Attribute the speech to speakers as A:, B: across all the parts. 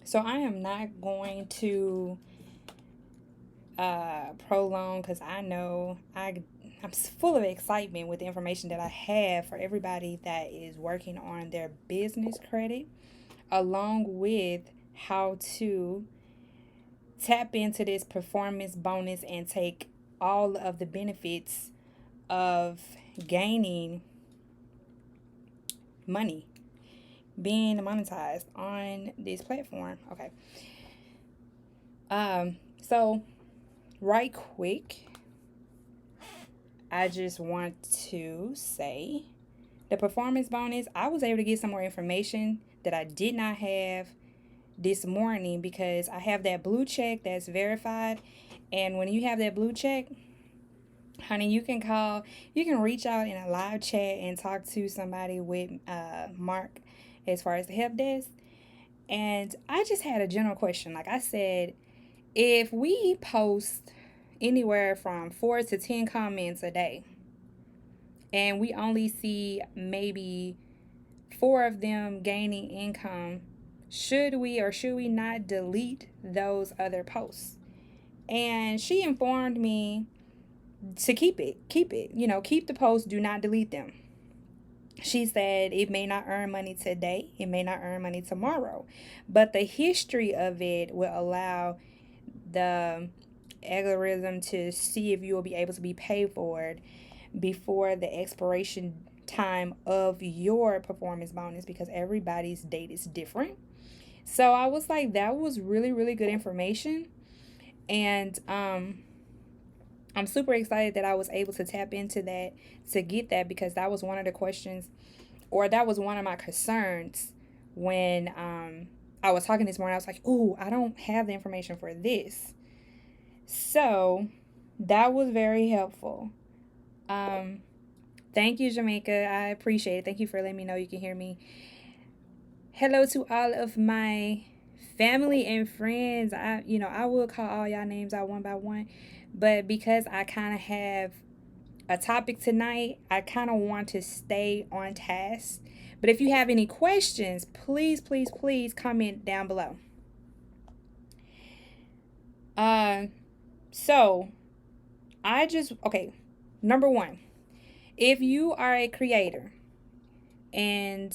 A: So I am not going to prolong because I know I'm full of excitement with the information that I have for everybody that is working on their business credit, along with how to tap into this performance bonus and take all of the benefits of gaining money, being monetized on this platform. Okay. So right quick, I just want to say the performance bonus, I was able to get some more information that I did not have this morning because I have that blue check that's verified. And when you have that blue check, honey, you can reach out in a live chat and talk to somebody with Mark as far as the help desk. And I just had a general question. Like I said, if we post anywhere from 4 to 10 comments a day, and we only see maybe four of them gaining income, should we or should we not delete those other posts? And she informed me to keep it, keep the post, do not delete them. She said it may not earn money today, it may not earn money tomorrow, but the history of it will allow the algorithm to see if you will be able to be paid for it before the expiration time of your performance bonus because everybody's date is different. So I was like, that was really, really good information. And I'm super excited that I was able to tap into that to get that because that was one of the questions, or that was one of my concerns when I was talking this morning. I was like, ooh, I don't have the information for this. So that was very helpful. Um, Thank you, Jamaica. I appreciate it. Thank you for letting me know you can hear me. Hello to all of my family and friends. I will call all y'all names out one by one, but because I kind of have a topic tonight, I kind of want to stay on task. But if you have any questions, please, please, please comment down below. Uh, so okay. Number one, if you are a creator and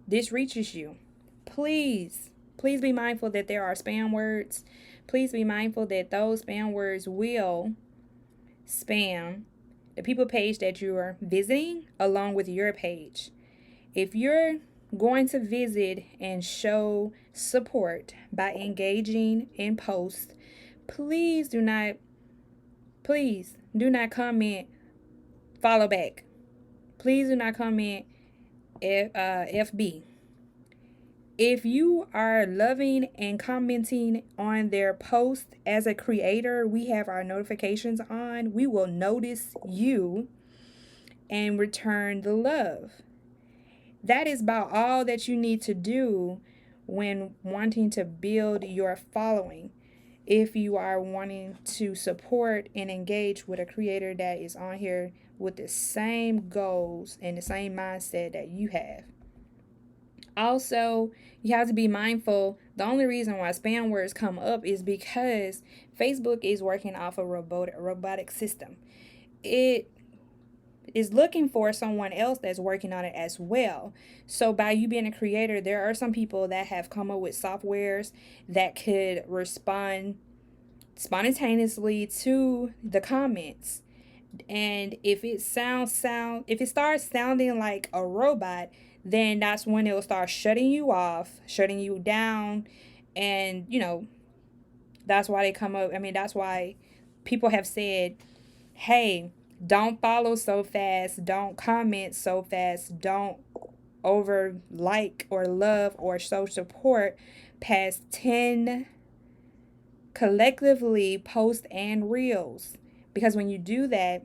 A: this reaches you, please, please be mindful that there are spam words. Please be mindful that those spam words will spam the people page that you are visiting along with your page. If you're going to visit and show support by engaging in posts, please please do not comment follow back. Please do not comment FB. If you are loving and commenting on their post as a creator, we have our notifications on. We will notice you and return the love. That is about all that you need to do when wanting to build your following. If you are wanting to support and engage with a creator that is on here with the same goals and the same mindset that you have. Also, you have to be mindful. The only reason why spam words come up is because Facebook is working off a robotic system. It is looking for someone else that's working on it as well. So by you being a creator, there are some people that have come up with softwares that could respond spontaneously to the comments. And if it starts sounding like a robot, then that's when it'll start shutting you off, shutting you down. And that's why they come up. I mean, that's why people have said, hey, don't follow so fast, don't comment so fast, don't over like or love or show support past 10 collectively posts and reels. Because when you do that,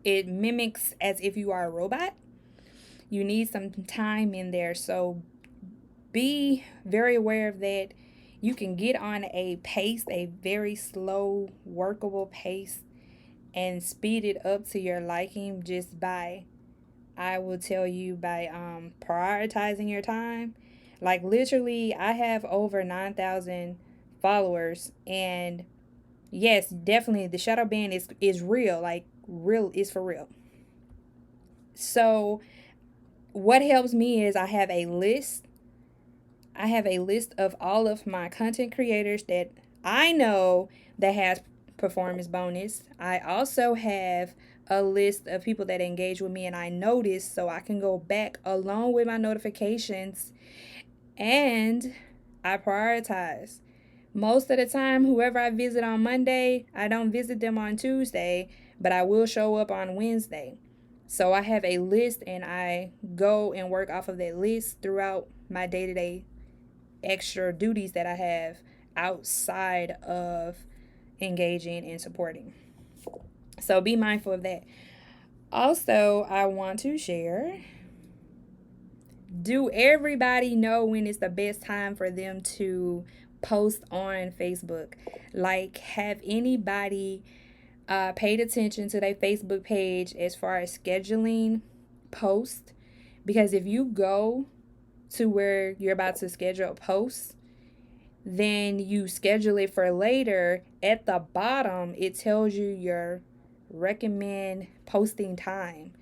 A: it mimics as if you are a robot. You need some time in there. So be very aware of that. You can get on a pace, a very slow, workable pace, and speed it up to your liking just by, I will tell you, by prioritizing your time. Like literally, I have over 9,000 followers, and yes, definitely the shadow ban is real. Like real is for real. So what helps me is I have a list. I have a list of all of my content creators that I know that has performance bonus. I also have a list of people that engage with me and I notice, so I can go back along with my notifications, and I prioritize. Most of the time, whoever I visit on Monday, I don't visit them on Tuesday, but I will show up on Wednesday. So I have a list and I go and work off of that list throughout my day to day extra duties that I have outside of engaging and supporting. So be mindful of that. Also, I want to share, do everybody know when is the best time for them to post on Facebook? Like, have anybody paid attention to their Facebook page as far as scheduling posts? Because if you go to where you're about to schedule a post, then you schedule it for later, at the bottom it tells you your recommend posting time.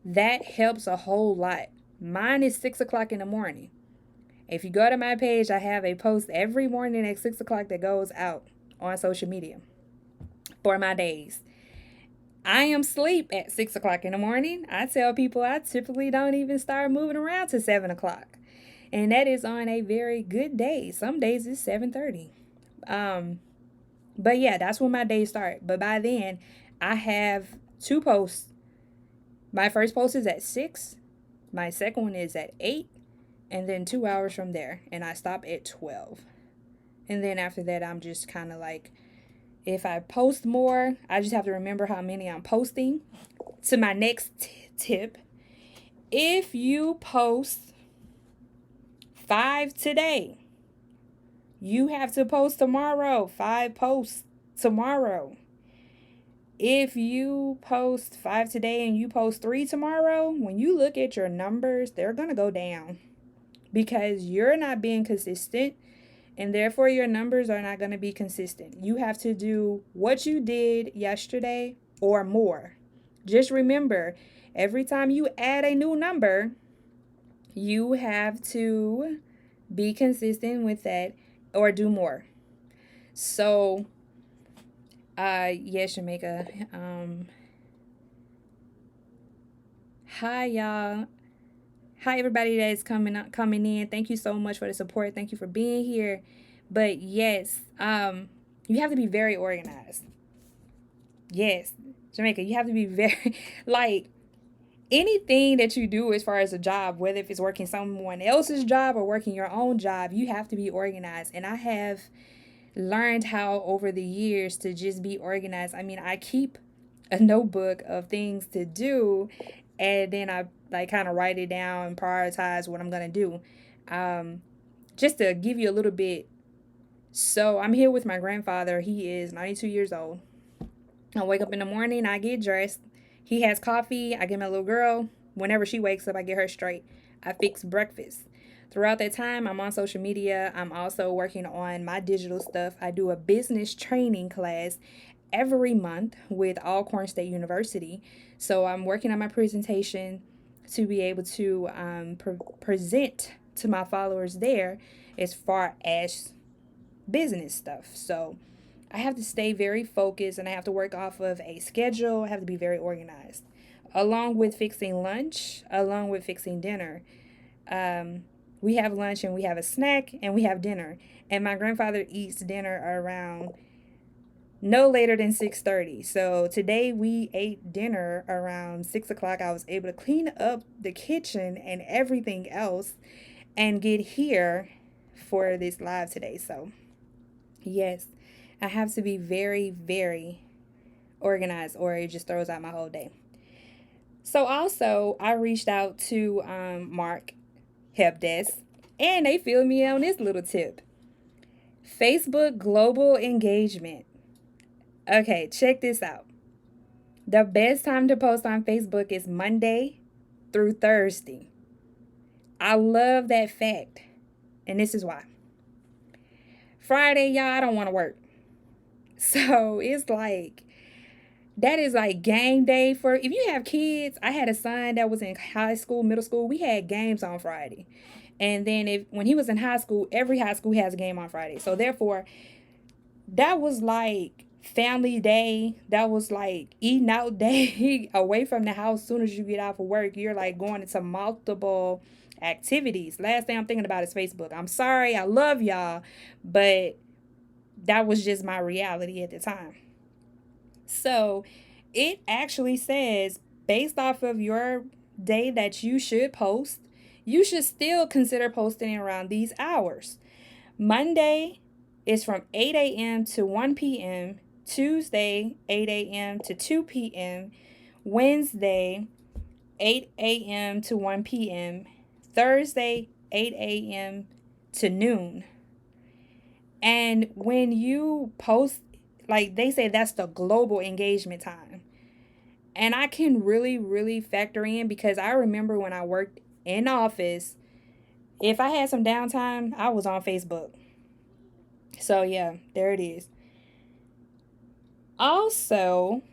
A: That helps a whole lot. Mine is 6 o'clock in the morning. If you go to my page, I have a post every morning at 6 o'clock that goes out on social media for my days. I am asleep at 6 o'clock in the morning. I tell people I typically don't even start moving around to 7 o'clock. And that is on a very good day. Some days it's 7:30. But yeah, that's when my days start. But by then, I have two posts. My first post is at 6. My second one is at 8. And then 2 hours from there. And I stop at 12. And then after that, I'm just kind of like, if I post more, I just have to remember how many I'm posting. To my next tip, if you post 5 today, you have to post tomorrow. 5 posts tomorrow. If you post 5 today and you post 3 tomorrow, when you look at your numbers, they're going to go down because you're not being consistent, and therefore your numbers are not going to be consistent. You have to do what you did yesterday or more. Just remember, every time you add a new number, you have to be consistent with that or do more. So, yes, Jamaica. Hi, y'all. Hi, everybody that is coming in. Thank you so much for the support. Thank you for being here. But yes, you have to be very organized. Yes, Jamaica, you have to be very like anything that you do as far as a job, whether if it's working someone else's job or working your own job, you have to be organized. And I have learned how over the years to just be organized. I mean, I keep a notebook of things to do, and then I like kind of write it down and prioritize what I'm gonna do. Just to give you a little bit. So I'm here with my grandfather. He is 92 years old. I wake up in the morning, I get dressed. He has coffee. I get my little girl. Whenever she wakes up, I get her straight. I fix breakfast. Throughout that time, I'm on social media. I'm also working on my digital stuff. I do a business training class every month with Alcorn State University. So I'm working on my presentation to be able to present to my followers there as far as business stuff. So I have to stay very focused and I have to work off of a schedule. I have to be very organized. Along with fixing lunch, along with fixing dinner. We have lunch and we have a snack and we have dinner. And my grandfather eats dinner around no later than 6:30. So today we ate dinner around 6 o'clock. I was able to clean up the kitchen and everything else and get here for this live today. So yes, I have to be very, very organized or it just throws out my whole day. So also, I reached out to Mark Help Desk, and they filled me on this little tip. Facebook global engagement. Okay, check this out. The best time to post on Facebook is Monday through Thursday. I love that fact And this is why. Friday, y'all, I don't want to work. So it's like, that is like game day for, if you have kids. I had a son that was in high school, middle school. We had games on Friday. And then when he was in high school, every high school has a game on Friday. So therefore, that was like family day. That was like eating out day away from the house. As soon as you get out of work, you're like going into multiple activities. Last thing I'm thinking about is Facebook. I'm sorry, I love y'all, but that was just my reality at the time. So it actually says, based off of your day that you should post, you should still consider posting around these hours. Monday is from 8 a.m. to 1 p.m. Tuesday, 8 a.m. to 2 p.m. Wednesday, 8 a.m. to 1 p.m. Thursday, 8 a.m. to noon. And when you post, like they say, that's the global engagement time. And I can really, really factor in, because I remember when I worked in office, if I had some downtime, I was on Facebook. So yeah, there it is. Also,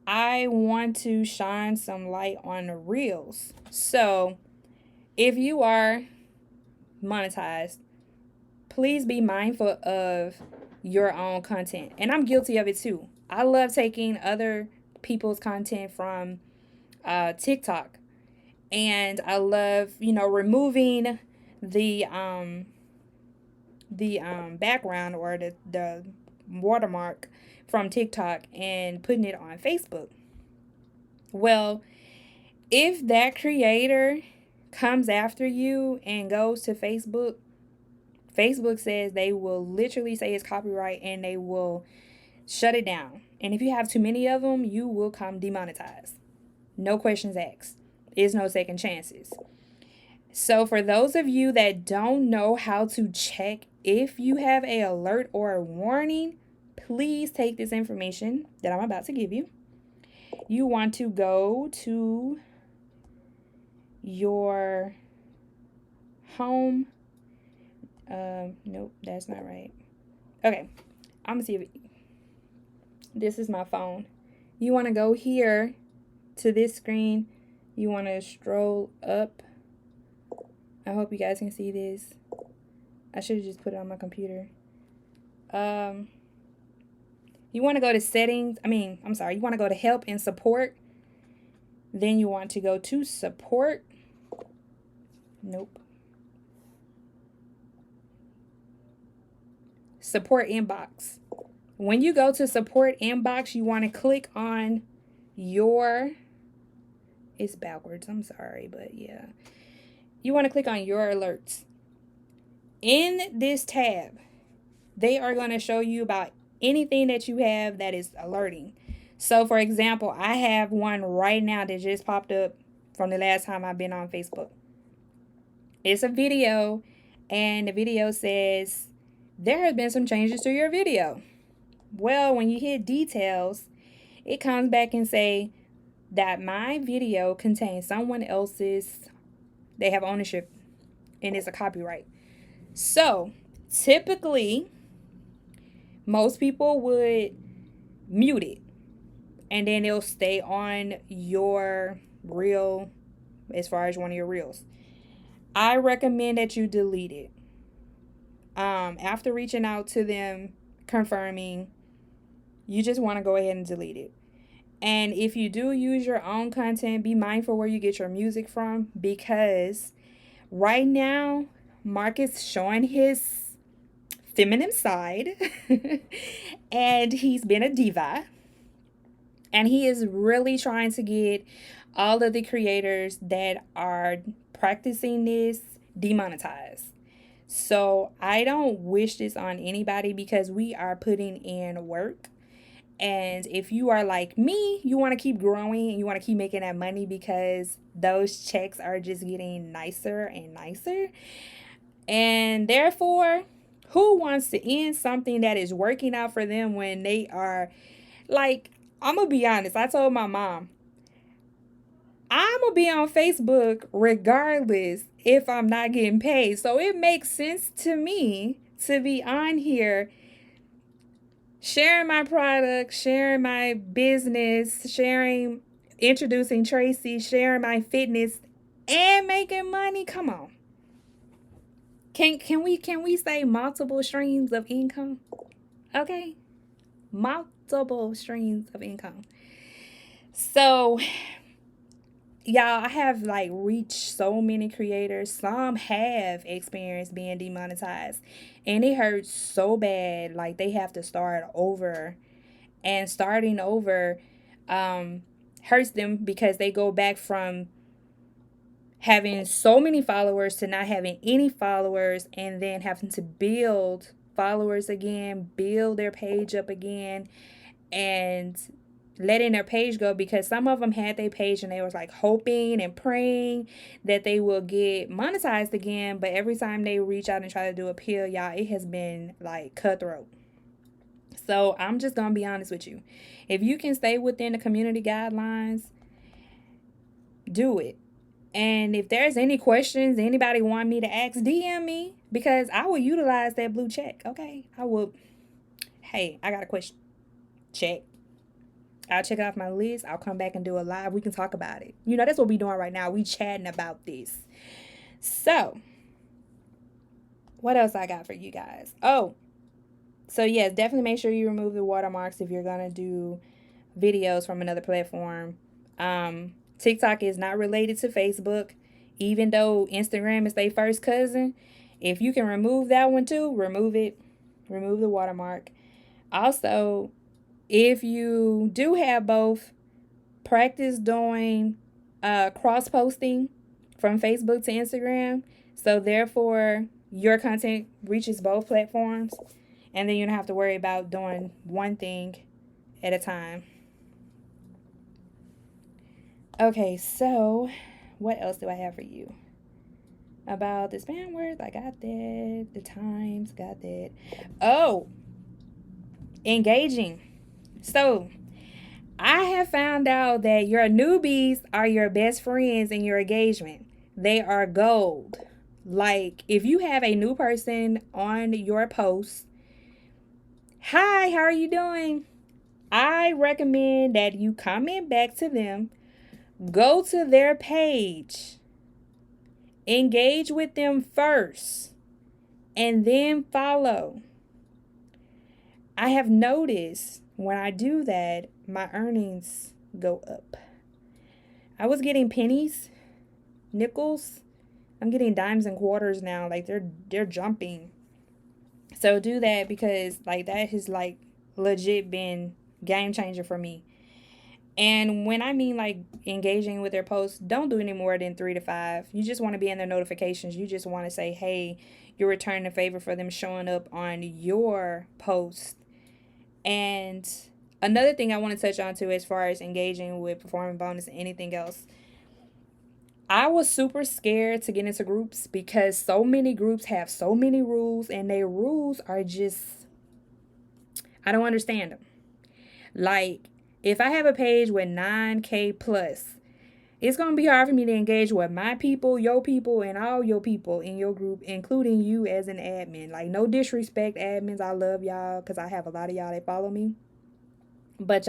A: I want to shine some light on the reels. So if you are monetized, please be mindful of your own content. And I'm guilty of it too. I love taking other people's content from TikTok. And I love, removing the background, or the watermark from TikTok, and putting it on Facebook. Well, if that creator comes after you and goes to Facebook, Facebook says they will literally say it's copyright, and they will shut it down. And if you have too many of them, you will come demonetized. No questions asked. There's no second chances. So for those of you that don't know how to check if you have a alert or a warning, please take this information that I'm about to give you. You want to go to your home. Nope, that's not right. Okay, I'm gonna see if this is my phone. You want to go here to this screen. You want to stroll up. I hope you guys can see this. I should have just put it on my computer. You want to go to settings. You want to go to help and support. Then you want to go to support. Nope. Support inbox. When you go to support inbox, you want to click on your, it's backwards, I'm sorry, but yeah. You want to click on your alerts. In this tab, they are going to show you about anything that you have that is alerting. So for example, I have one right now that just popped up from the last time I've been on Facebook. It's a video, and the video says, there have been some changes to your video. Well, when you hit details, it comes back and say that my video contains someone else's, they have ownership, and it's a copyright. So typically, most people would mute it, and then it'll stay on your reel, as far as one of your reels. I recommend that you delete it. After reaching out to them, confirming, you just want to go ahead and delete it. And if you do use your own content, be mindful where you get your music from, because right now, Mark is showing his feminine side and he's been a diva, and he is really trying to get all of the creators that are practicing this demonetized. So I don't wish this on anybody, because we are putting in work. And if you are like me, you want to keep growing and you want to keep making that money, because those checks are just getting nicer and nicer. And therefore, who wants to end something that is working out for them when they are like, I'm going to be honest. I told my mom, I'm going to be on Facebook regardless if I'm not getting paid. So it makes sense to me to be on here sharing my product, sharing my business, introducing Tracy, sharing my fitness, and making money. Come on. Can we say multiple streams of income? Okay. Multiple streams of income. So y'all, I have like reached so many creators. Some have experienced being demonetized, and it hurts so bad. Like they have to start over, and starting over hurts them because they go back from having so many followers to not having any followers, and then having to build followers again, build their page up again, and letting their page go, because some of them had their page and they was like hoping and praying that they will get monetized again, but every time they reach out and try to do appeal, y'all, it has been like cutthroat. So I'm just gonna be honest with you. If you can stay within the community guidelines, do it. And if there's any questions anybody want me to ask, DM me, because I will utilize that blue check. Okay, I will. Hey, I got a question. Check. I'll check it off my list. I'll come back and do a live. We can talk about it. You know, that's what we're doing right now. We chatting about this. So, what else I got for you guys? Oh, so yes, definitely make sure you remove the watermarks if you're going to do videos from another platform. TikTok is not related to Facebook, even though Instagram is their first cousin. If you can remove that one too, remove it. Remove the watermark. Also, if you do have both, practice doing cross posting from Facebook to Instagram. So therefore, your content reaches both platforms. And then you don't have to worry about doing one thing at a time. Okay, so what else do I have for you? About the spam words, I got that. The times, got that. Oh, engaging. So, I have found out that your newbies are your best friends in your engagement. They are gold. Like, if you have a new person on your post, hi, how are you doing? I recommend that you comment back to them, go to their page, engage with them first, and then follow. I have noticed when I do that, my earnings go up. I was getting pennies, nickels. I'm getting dimes and quarters now. Like they're jumping. So do that, because like that has like legit been game changer for me. And when I mean like engaging with their posts, don't do any more than 3 to 5. You just want to be in their notifications. You just want to say, hey, you're returning a favor for them showing up on your post. And another thing I want to touch on too, as far as engaging with performing bonus and anything else, I was super scared to get into groups because so many groups have so many rules, and their rules are just, I don't understand them. Like, if I have a page with 9K plus, it's going to be hard for me to engage with my people, your people, and all your people in your group, including you as an admin. Like, no disrespect, admins. I love y'all because I have a lot of y'all that follow me. But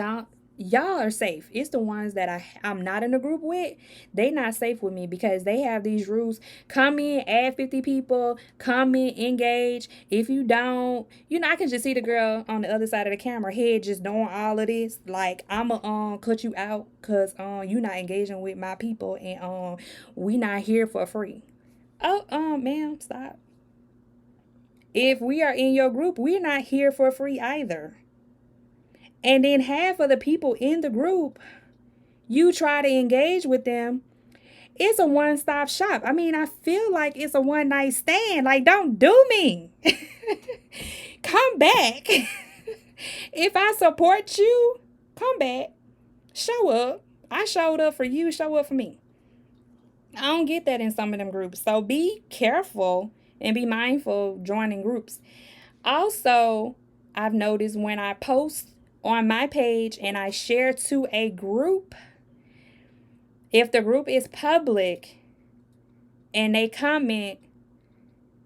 A: y'all are safe. It's the ones that I'm not in a group with. They not safe with me because they have these rules. Come in, add 50 people, come in, engage. If you don't, I can just see the girl on the other side of the camera head just doing all of this. Like, I'ma cut you out because you not engaging with my people, and we not here for free. Oh, ma'am, stop. If we are in your group, we're not here for free either. And then half of the people in the group, you try to engage with them, it's a one-stop shop. I mean, I feel like it's a one-night stand. Like, don't do me. Come back. If I support you, come back. Show up. I showed up for you. Show up for me. I don't get that in some of them groups. So be careful and be mindful joining groups. Also, I've noticed when I post on my page and I share to a group, If the group is public and they comment,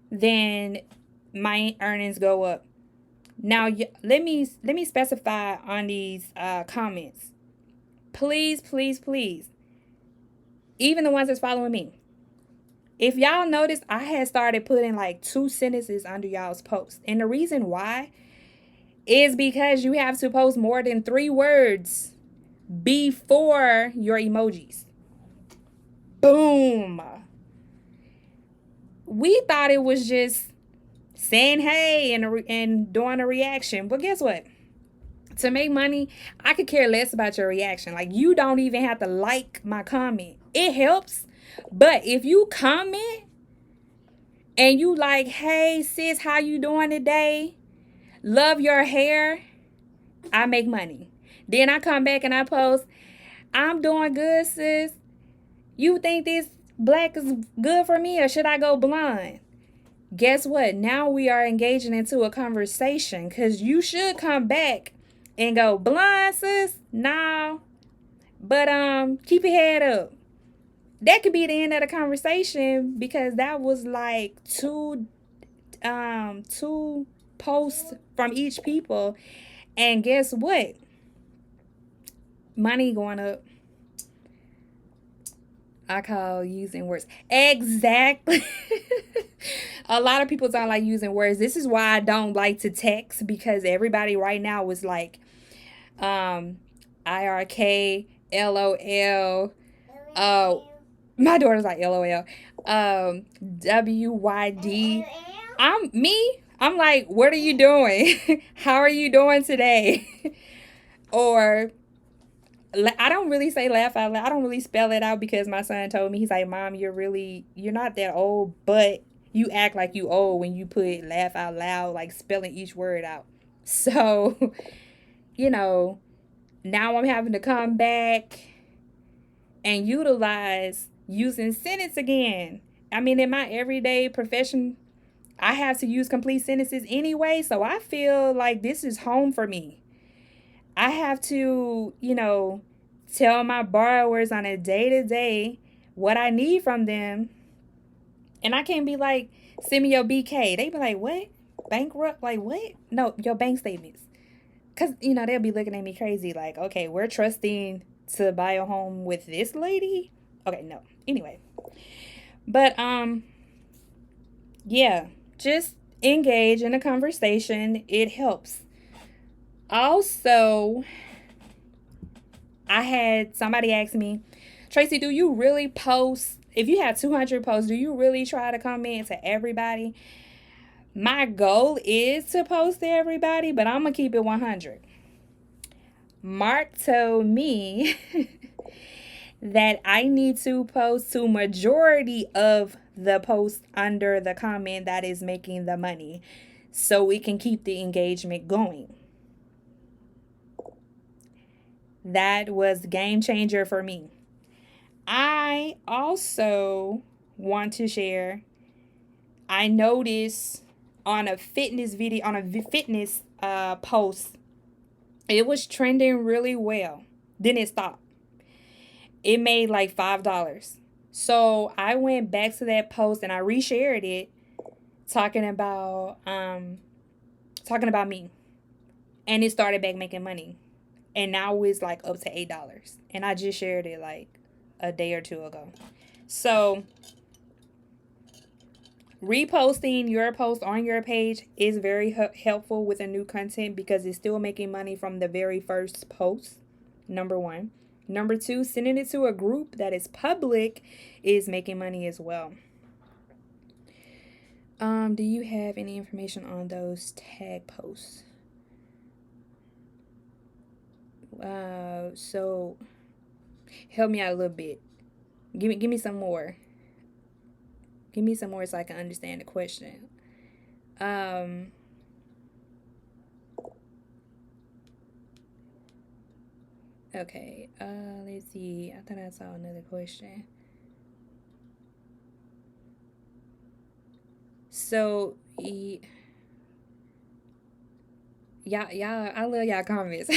A: then my earnings go up. Now, let me specify on these comments. Please, please, please. Even the ones that's following me. If y'all notice, I had started putting like 2 sentences under y'all's posts. And the reason why is because you have to post more than 3 words before your emojis. Boom. We thought it was just saying hey and doing a reaction. But guess what? To make money, I could care less about your reaction. Like, you don't even have to like my comment. It helps. But if you comment and you like, hey sis, how you doing today? Love your hair. I make money. Then I come back and I post, I'm doing good, sis. You think this black is good for me or should I go blonde? Guess what? Now we are engaging into a conversation, because you should come back and go, blonde, sis? No. But keep your head up. That could be the end of the conversation, because that was like two posts from each people. And guess what? Money going up. I call using words. Exactly. A lot of people don't like using words. This is why I don't like to text, because everybody right now was like, IRK, LOL. My daughter's like LOL. WYD. I'm like, what are you doing? How are you doing today? Or I don't really say laugh out loud. I don't really spell it out, because my son told me, he's like, Mom, you're not that old, but you act like you old when you put laugh out loud, like spelling each word out. So, you know, now I'm having to come back and utilize using sentence again. I mean, in my everyday profession, I have to use complete sentences anyway. So I feel like this is home for me. I have to, tell my borrowers on a day-to-day what I need from them. And I can't be like, send me your BK. They be like, what? Bankrupt? Like, what? No, your bank statements. Because, they'll be looking at me crazy like, okay, we're trusting to buy a home with this lady? Okay, no. Anyway. But, yeah, just engage in a conversation. It helps. Also, I had somebody ask me, Tracy, do you really post, if you have 200 posts, do you really try to comment to everybody? My goal is to post to everybody, but I'm going to keep it 100. Mark told me that I need to post to majority of the posts under the comment that is making the money, so we can keep the engagement going. That was game changer for me. I also want to share, I noticed on a fitness video, on a fitness post, it was trending really well. Then it stopped. It made like $5. So I went back to that post and I reshared it, talking about me. And it started back making money. And now it's like up to $8. And I just shared it like a day or two ago. So reposting your post on your page is very helpful with a new content, because it's still making money from the very first post. Number 1. Number 2, sending it to a group that is public is making money as well. Do you have any information on those tag posts? So help me out a little bit. Give me some more. Give me some more so I can understand the question. Okay. Let's see. I thought I saw another question. So, y'all, I love y'all comments.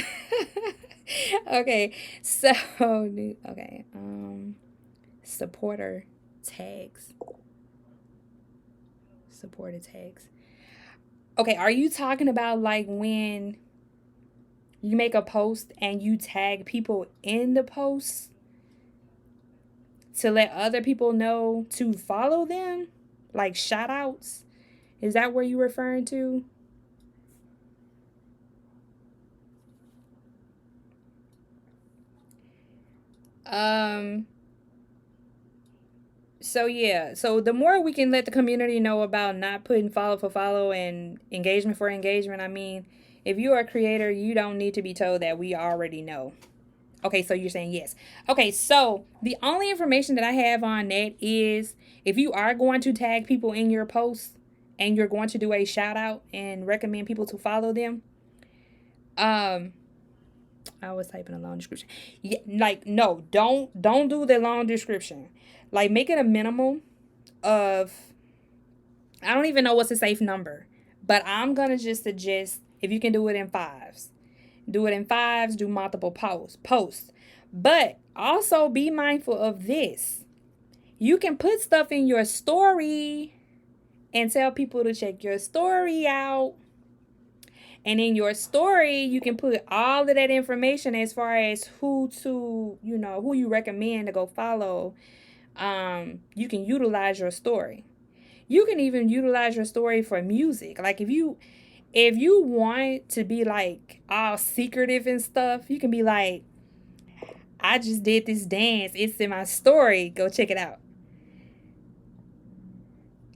A: Okay, so okay, supporter tags, supporter tags. Okay, are you talking about like when you make a post and you tag people in the post to let other people know to follow them? Like shout outs? Is that where you referring to? Um so yeah, so the more we can let the community know about not putting follow for follow and engagement for engagement, I mean, if you are a creator, you don't need to be told that, we already know. Okay, so you're saying yes. Okay, so the only information that I have on that is if you are going to tag people in your posts and you're going to do a shout out and recommend people to follow them, um, I was typing a long description. Yeah, like no, don't do the long description. Like make it a minimum of, I don't even know what's a safe number, but I'm gonna just suggest if you can do it in fives. Do it in fives, do multiple posts. But also be mindful of this. You can put stuff in your story and tell people to check your story out. And in your story, you can put all of that information as far as who to, who you recommend to go follow. You can utilize your story. You can even utilize your story for music. Like if you want to be like all secretive and stuff, you can be like, I just did this dance. It's in my story. Go check it out.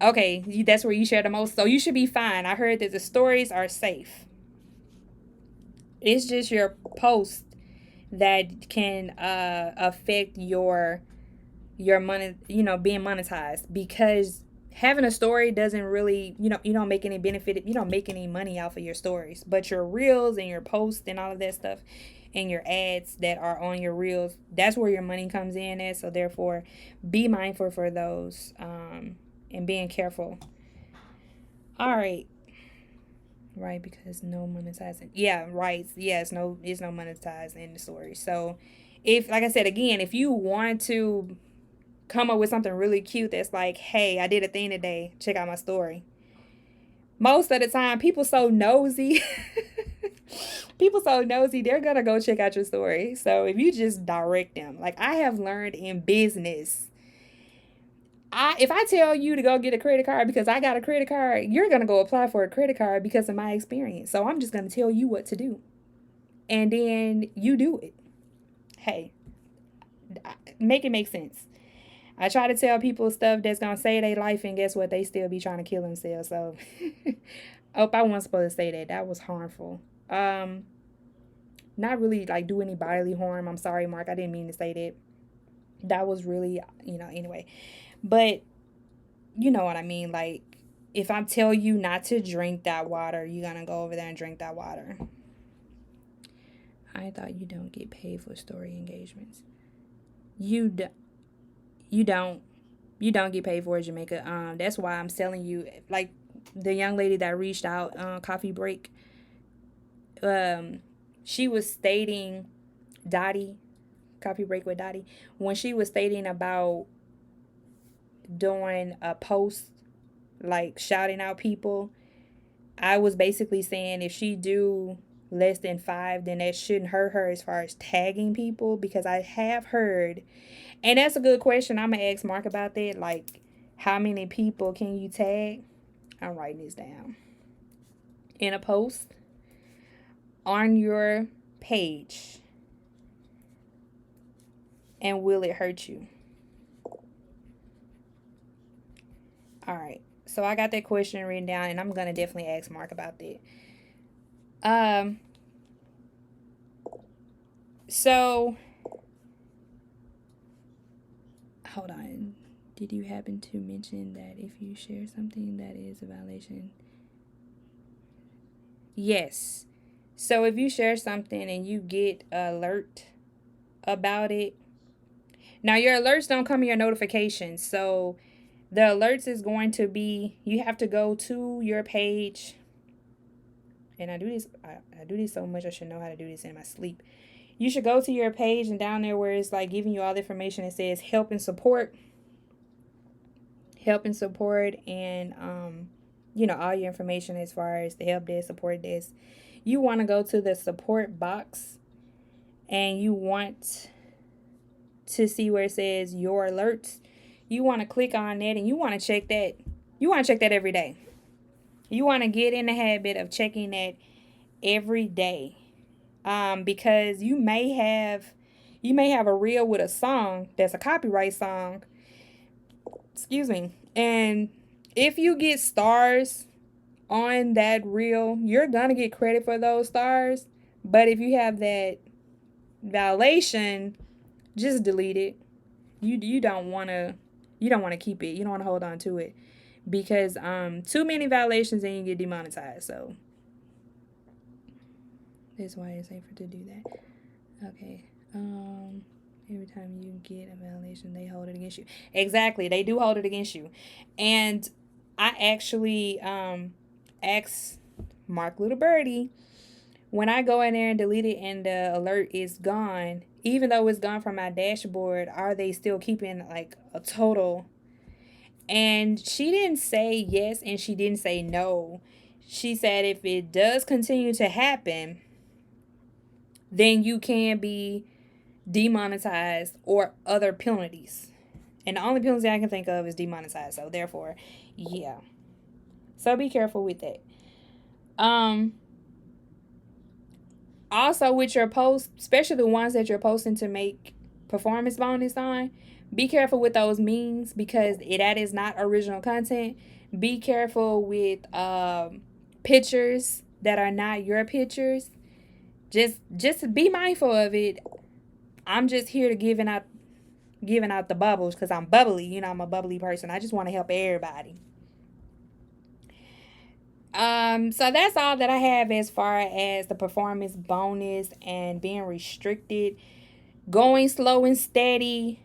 A: Okay, that's where you share the most. So you should be fine. I heard that the stories are safe. It's just your post that can affect your money, being monetized, because having a story doesn't really, you don't make any benefit, you don't make any money off of your stories, but your reels and your posts and all of that stuff and your ads that are on your reels, that's where your money comes in at. So therefore be mindful for those, and being careful. All right. Right, because no monetizing. Yeah, right. Yes, no, it's no monetizing in the story. So if, like I said again, if you want to come up with something really cute that's like, hey, I did a thing today, check out my story. Most of the time, people so nosy. People so nosy, they're gonna go check out your story. So if you just direct them, like I have learned in business, if I tell you to go get a credit card because I got a credit card, you're gonna go apply for a credit card because of my experience. So I'm just gonna tell you what to do, and then you do it. Hey, make it make sense. I try to tell people stuff that's gonna save their life, and guess what? They still be trying to kill themselves. So, oh, I wasn't supposed to say that. That was harmful. Not really like do any bodily harm. I'm sorry, Mark. I didn't mean to say that. That was really, anyway. But you know what I mean. Like, if I tell you not to drink that water, you're gonna go over there and drink that water. I thought you don't get paid for story engagements. You do, you don't. You don't get paid for it, Jamaica. That's why I'm telling you, like the young lady that reached out, coffee break. Um, she was stating, Dottie, coffee break with Dottie, when she was stating about doing a post like shouting out people. I was basically saying if she do less than five, then that shouldn't hurt her as far as tagging people, because I have heard, and that's a good question. I'm gonna ask Mark about that. Like, how many people can you tag? I'm writing this down. In a post on your page, and will it hurt you? All right. So I got that question written down, and I'm gonna definitely ask Mark about that. Um. So hold on. Did you happen to mention that if you share something that is a violation? Yes. So if you share something and you get alert about it, now your alerts don't come in your notifications. So the alerts is going to be, you have to go to your page. And I do this so much, I should know how to do this in my sleep. You should go to your page, and down there where it's like giving you all the information, it says help and support. Help and support, and all your information as far as the help desk, support desk. You want to go to the support box, and you want to see where it says your alerts. You want to click on that, and you want to check that. You want to check that every day. You want to get in the habit of checking that every day, because you may have a reel with a song that's a copyright song. Excuse me. And if you get stars on that reel, you're gonna get credit for those stars. But if you have that violation, just delete it. You don't wanna keep it. You don't wanna hold on to it, because too many violations and you get demonetized. So that's why it's safer to do that. Okay. Every time you get a violation, they hold it against you. Exactly, they do hold it against you. And I actually asked Mark Little Birdie, when I go in there and delete it and the alert is gone, even though it's gone from my dashboard, are they still keeping like a total? And she didn't say yes and she didn't say no. She said if it does continue to happen, then you can be demonetized or other penalties. And the only penalty I can think of is demonetized. So therefore, yeah. So be careful with that. Also with your posts, especially the ones that you're posting to make performance bonus on, be careful with those memes, because that is not original content. Be careful with pictures that are not your pictures. Just be mindful of it. I'm just here to giving out the bubbles, because I'm bubbly. I'm a bubbly person. I just want to help everybody. So that's all that I have as far as the performance bonus and being restricted. Going slow and steady.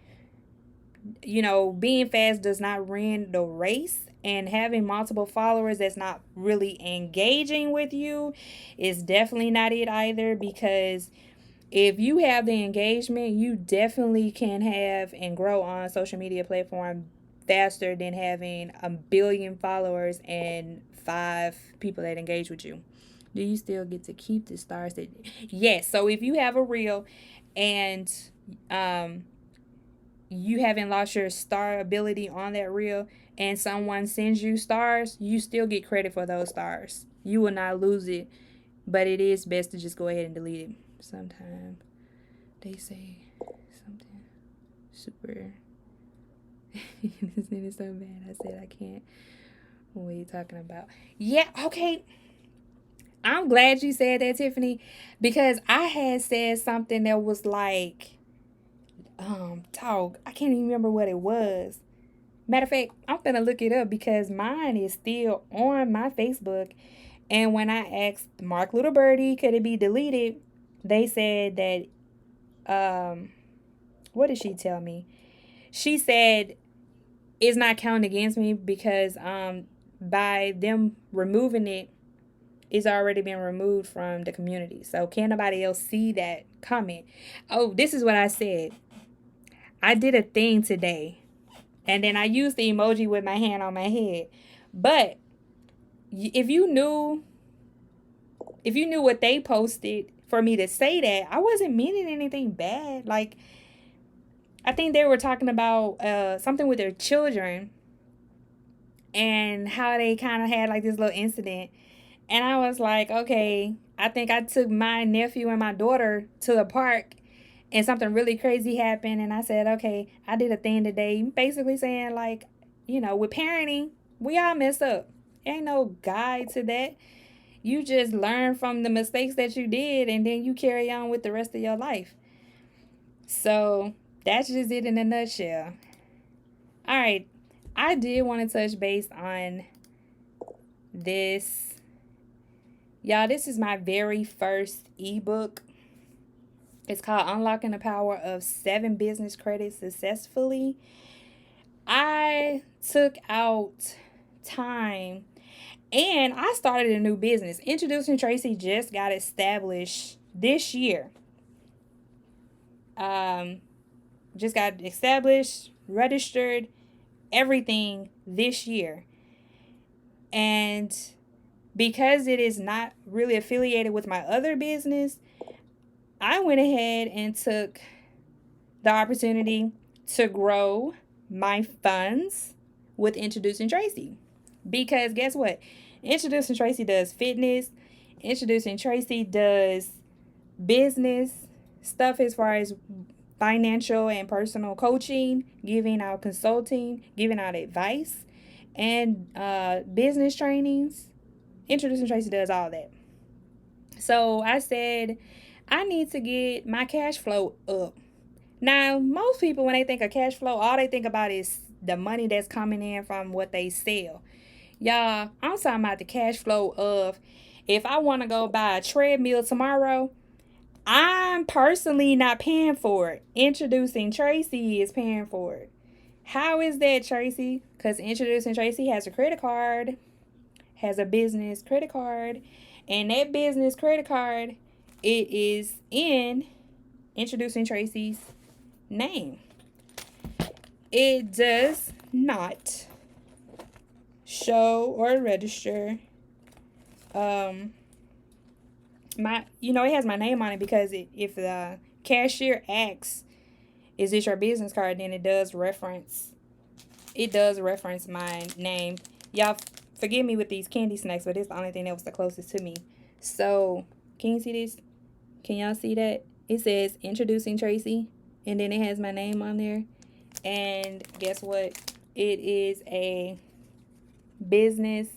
A: Being fast does not win the race. And having multiple followers that's not really engaging with you is definitely not it either, because if you have the engagement, you definitely can have and grow on social media platform faster than having 1 billion followers and 5 people that engage with you. Do you still get to keep the stars? Yes. So if you have a reel and you haven't lost your star ability on that reel, and someone sends you stars, you still get credit for those stars. You will not lose it, but it is best to just go ahead and delete it. Sometimes they say something super. This name is so bad. I said I can't. What are you talking about? Yeah, okay. I'm glad you said that, Tiffany, because I had said something that was like, I can't even remember what it was. Matter of fact, I'm gonna look it up because mine is still on my Facebook. And when I asked Mark Little Birdie, could it be deleted? They said that, what did she tell me? She said it's not counting against me because by them removing it, it's already been removed from the community. So can't nobody else see that comment. Oh, this is what I said. I did a thing today, and then I used the emoji with my hand on my head. But if you knew what they posted for me to say that, I wasn't meaning anything bad. Like, I think they were talking about something with their children and how they kind of had like this little incident. And I was like, okay, I think I took my nephew and my daughter to the park and something really crazy happened. And I said, okay, I did a thing today. Basically saying like, with parenting, we all mess up. Ain't no guide to that. You just learn from the mistakes that you did and then you carry on with the rest of your life. So that's just it in a nutshell. All right. I did want to touch base on this. Y'all, this is my very first ebook. It's called Unlocking the Power of 7 Business Credits Successfully. I took out time and I started a new business. Introducing Tracy just got established this year. Just got established, registered, everything this year. And because it is not really affiliated with my other business, I went ahead and took the opportunity to grow my funds with Introducing Tracy. Because guess what? Introducing Tracy does fitness, Introducing Tracy does business stuff as far as financial and personal coaching, giving out consulting, giving out advice, and business trainings. Introducing Tracy does all that. So I said, I need to get my cash flow up. Now, most people, when they think of cash flow, all they think about is the money that's coming in from what they sell. Y'all, I'm talking about the cash flow of if I want to go buy a treadmill tomorrow, I'm personally not paying for it. Introducing Tracy is paying for it. How is that, Tracy? Because Introducing Tracy has a credit card, has a business credit card, and that business credit card, it is in Introducing Tracy's name. It does not show or register it has my name on it because if the cashier asks, is this your business card, then it does reference my name. Y'all forgive me with these candy snacks, but it's the only thing that was the closest to me. So can you see this? Can y'all see that? It says Introducing Tracy, and then it has my name on there. And guess what? It is a business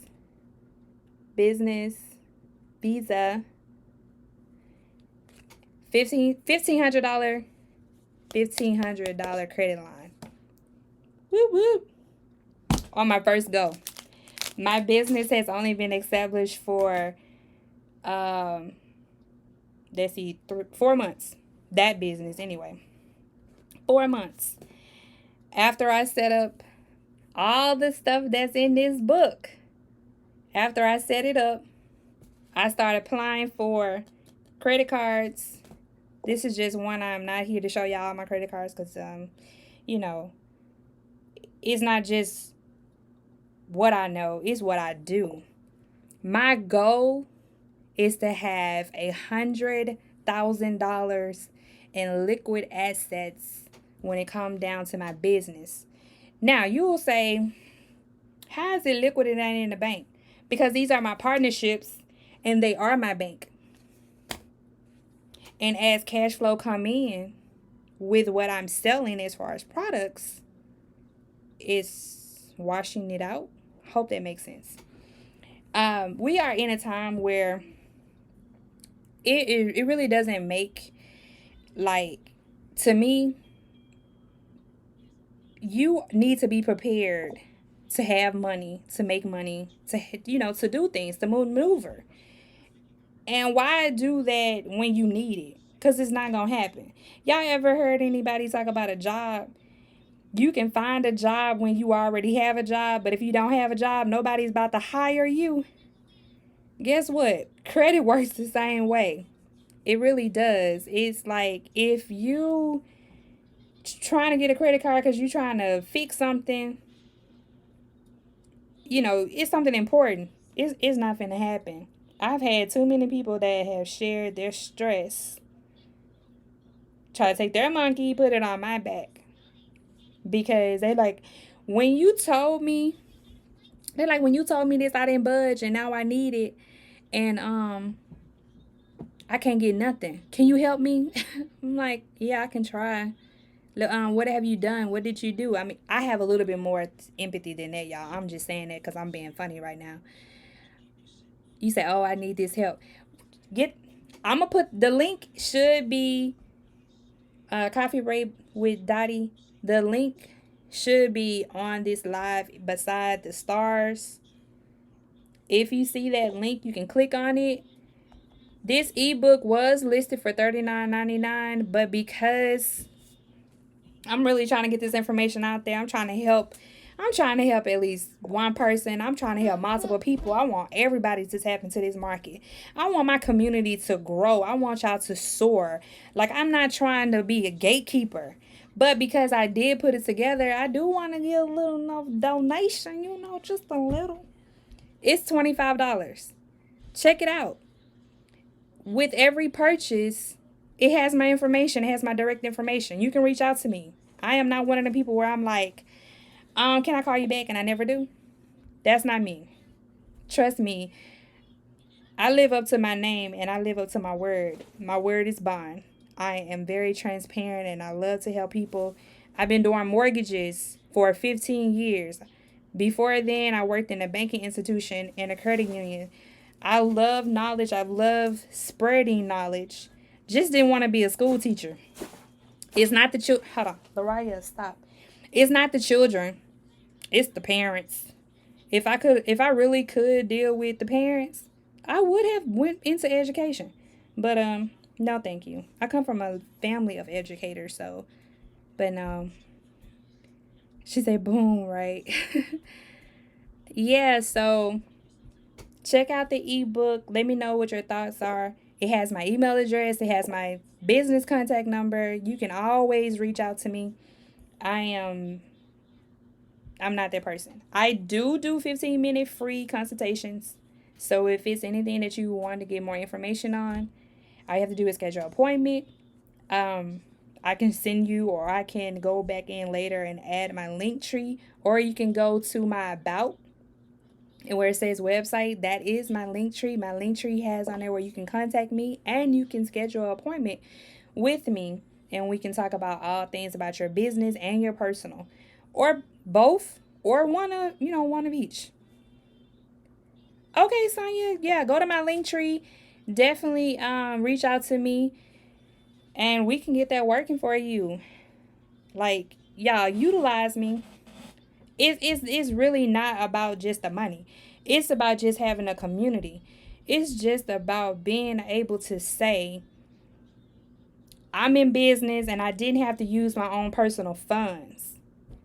A: Visa $1,500 credit line. Whoop whoop. On my first go. My business has only been established for 4 months. That business anyway. 4 months. After I set up all the stuff that's in this book, after I set it up, I started applying for credit cards. This is just one. I'm not here to show y'all my credit cards because, it's not just what I know, it's what I do. My goal is to have $100,000 in liquid assets when it comes down to my business. Now, you will say, how is it liquid and ain't in the bank? Because these are my partnerships and they are my bank. And as cash flow come in with what I'm selling as far as products, it's washing it out. Hope that makes sense. We are in a time where it really doesn't make, like, to me, you need to be prepared to have money, to make money, to do things, to maneuver. And why do that when you need it? Because it's not going to happen. Y'all ever heard anybody talk about a job? You can find a job when you already have a job, but if you don't have a job, nobody's about to hire you. Guess what? Credit works the same way. It really does. It's like if you trying to get a credit card because you're trying to fix something, it's something important. It's not finna happen. I've had too many people that have shared their stress, try to take their monkey, put it on my back. Because they're like, when you told me this, I didn't budge and now I need it. And I can't get nothing. Can you help me? I'm like, yeah, I can try. What have you done? What did you do? I mean, I have a little bit more empathy than that, y'all. I'm just saying that because I'm being funny right now. You say, oh, I need this help. I'm going to put, the link should be Coffee Break with Dottie. The link should be on this live beside the stars. If you see that link, you can click on it. This ebook was listed for $39.99, but because I'm really trying to get this information out there, I'm trying to help I'm trying to help at least one person. I'm trying to help multiple people. I want everybody to tap into this market. I want my community to grow. I want y'all to soar. Like, I'm not trying to be a gatekeeper. But because I did put it together, I do want to give a little donation, just a little. It's $25. Check it out. With every purchase, it has my information. It has my direct information. You can reach out to me. I am not one of the people where I'm like, can I call you back? And I never do. That's not me. Trust me. I live up to my name and I live up to my word. My word is bond. I am very transparent and I love to help people. I've been doing mortgages for 15 years. Before then, I worked in a banking institution and a credit union. I love knowledge. I love spreading knowledge. Just didn't want to be a school teacher. It's not the children. Hold on. Lariah, stop. It's not the children. It's the parents. If I really could deal with the parents, I would have went into education. But no, thank you. I come from a family of educators, so but no. She said boom, right? Yeah, so check out the ebook. Let me know what your thoughts are. It has my email address, it has my business contact number. You can always reach out to me. I'm not that person. I do 15-minute free consultations. So if it's anything that you want to get more information on, all you have to do is schedule an appointment. I can send you, or I can go back in later and add my link tree, or you can go to my about, and where it says website, that is my link tree. My link tree has on there where you can contact me and you can schedule an appointment with me, and we can talk about all things about your business and your personal, or both, or one of each. Okay, Sonya, yeah, go to my link tree. Definitely reach out to me and we can get that working for you. Like, y'all, utilize me. It's really not about just the money. It's about just having a community. It's just about being able to say, I'm in business and I didn't have to use my own personal funds.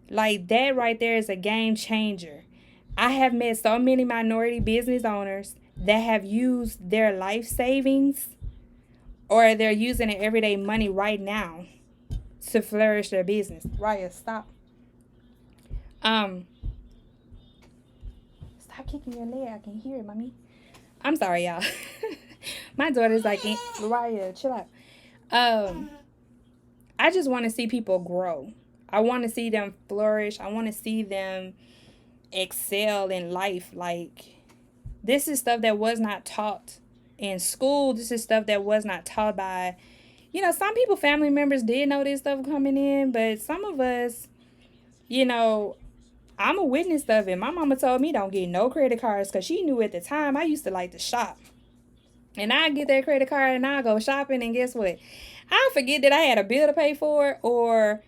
A: Like, that right there is a game changer. I have met so many minority business owners that have used their life savings, or they're using their everyday money right now to flourish their business. Raya, stop. Stop kicking your leg. I can hear it, mommy. I'm sorry, y'all. My daughter's like, Raya, chill out. I just want to see people grow. I want to see them flourish. I want to see them excel in life. Like, this is stuff that was not taught in school. This is stuff that was not taught by, some people, family members did know this stuff coming in, but some of us, I'm a witness of it. My mama told me don't get no credit cards because she knew at the time I used to like to shop. And I get that credit card and I go shopping, and guess what? I forget that I had a bill to pay for, or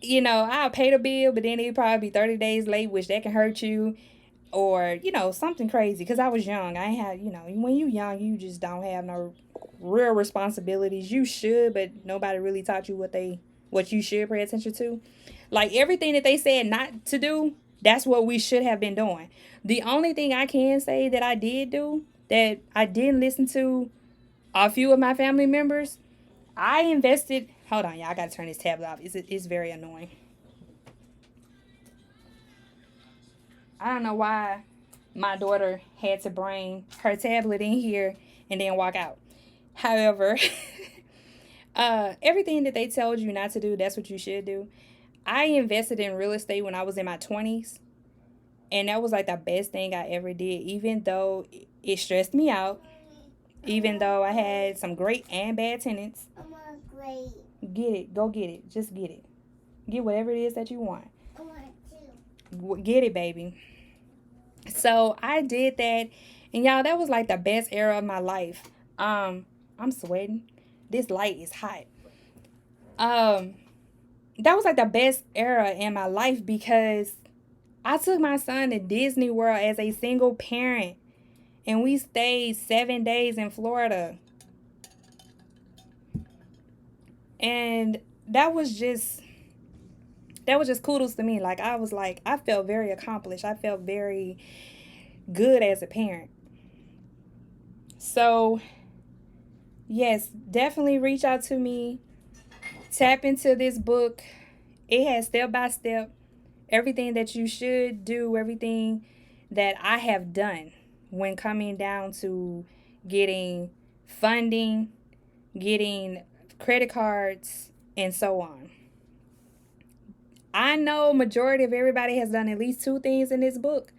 A: I'll pay the bill, but then it'll probably be 30 days late, which that can hurt you, or, something crazy, because I was young. I ain't had, when you young, you just don't have no real responsibilities. You should, but nobody really taught you what you should pay attention to. Like, everything that they said not to do, that's what we should have been doing. The only thing I can say that I did do, that I didn't listen to a few of my family members, I invested. Hold on, y'all. I got to turn this tablet off. It's very annoying. I don't know why my daughter had to bring her tablet in here and then walk out. However, everything that they told you not to do, that's what you should do. I invested in real estate when I was in my 20s. And that was like the best thing I ever did, even though it stressed me out, even though I had some great and bad tenants. Get it. Go get it. Just get it. Get whatever it is that you want. I want to. Get it, baby. So I did that. And y'all, that was like the best era of my life. I'm sweating. This light is hot. That was like the best era in my life because I took my son to Disney World as a single parent. And we stayed 7 days in Florida. And that was just that was just kudos to me. Like, I was like, I felt very accomplished. I felt very good as a parent. So, yes, definitely reach out to me. Tap into this book. It has step by step everything that you should do, everything that I have done when coming down to getting funding, getting credit cards, and so on. I know majority of everybody has done at least 2 things in this book.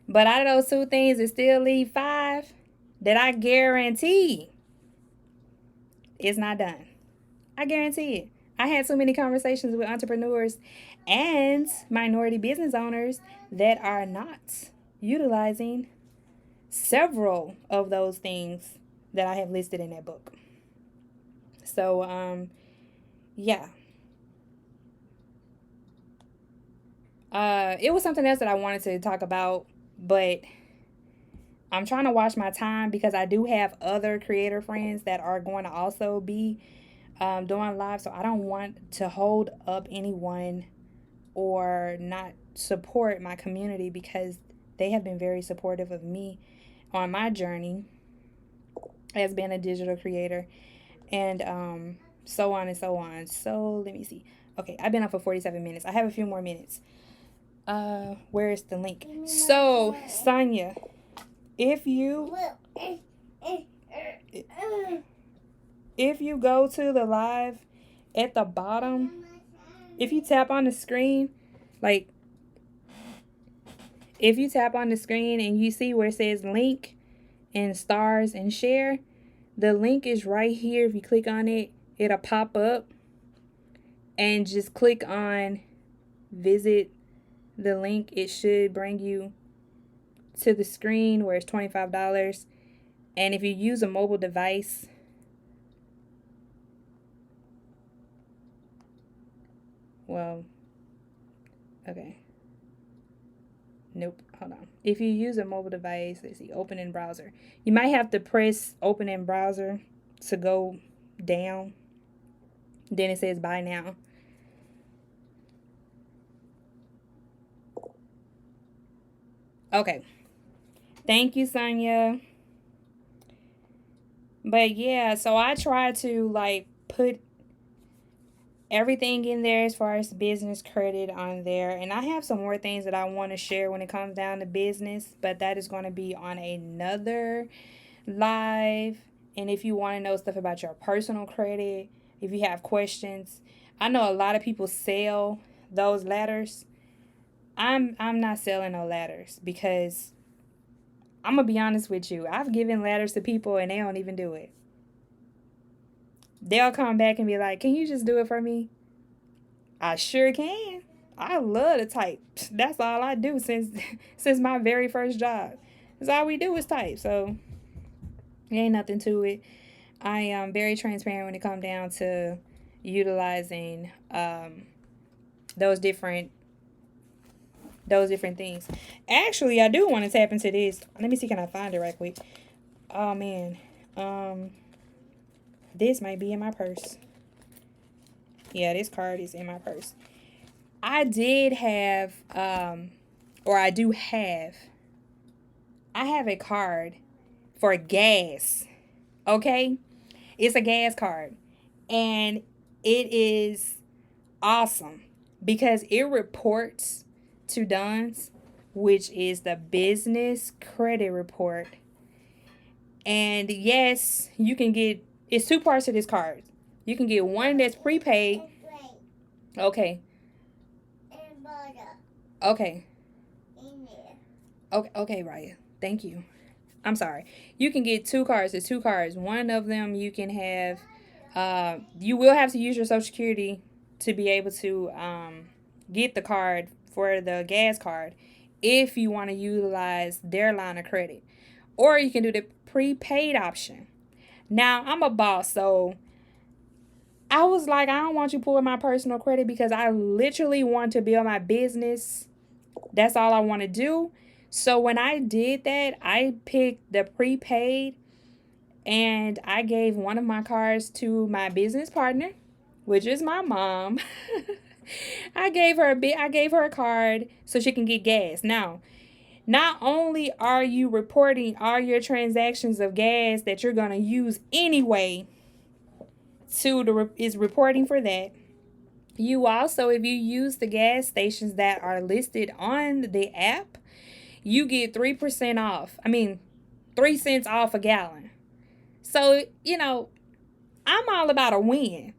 A: But out of those 2 things, it still leave 5 that I guarantee it's not done. I guarantee it. I had so many conversations with entrepreneurs and minority business owners that are not utilizing several of those things that I have listed in that book. So, yeah. It was something else that I wanted to talk about, but I'm trying to watch my time because I do have other creator friends that are going to also be doing live. So I don't want to hold up anyone or not support my community because they have been very supportive of me on my journey as being a digital creator, and so on and so on. So let me see. Okay, I've been up for 47 minutes. I have a few more minutes. Where's the link? So, Sonia, if you go to the live at the bottom, if you tap on the screen, like if you tap on the screen and you see where it says link and stars and share, the link is right here. If you click on it, it'll pop up, and just click on visit the link. It should bring you to the screen where it's $25. And if you use a mobile device, well, okay. Nope, hold on. If you use a mobile device, let's see, open in browser. You might have to press open in browser to go down. Then it says buy now. Okay. Thank you, Sonia. But yeah, so I try to like put everything in there as far as business credit on there. And I have some more things that I want to share when it comes down to business, but that is going to be on another live. And if you want to know stuff about your personal credit, if you have questions, I know a lot of people sell those ladders. I'm not selling no ladders because I'm gonna be honest with you. I've given ladders to people and they don't even do it. They'll come back and be like, "Can you just do it for me?" I sure can. I love to type. That's all I do since my very first job. That's all we do is type. So there ain't nothing to it. I am very transparent when it comes down to utilizing those different things. Actually, I do want to tap into this. Let me see, can I find it right quick? Oh man. This might be in my purse. Yeah, this card is in my purse. I did have or I do have I have a card for gas. Okay? It's a gas card. And it is awesome because it reports to DUNS, which is the business credit report. And yes, you can get, it's 2 parts to this card. You can get one that's prepaid. Okay. Okay. Okay, Raya. Thank you. I'm sorry. You can get 2 cards. There's 2 cards. One of them you can have, you will have to use your Social Security to be able to get the card for the gas card if you want to utilize their line of credit. Or you can do the prepaid option. Now, I'm a boss, so I was like, I don't want you pulling my personal credit because I literally want to build my business. That's all I want to do. So when I did that, I picked the prepaid and I gave one of my cards to my business partner, which is my mom. I gave her a card so she can get gas. Now, not only are you reporting all your transactions of gas that you're going to use anyway to is reporting for that. You also, if you use the gas stations that are listed on the app, you get 3% off. I mean, 3 cents off a gallon. So, I'm all about a win.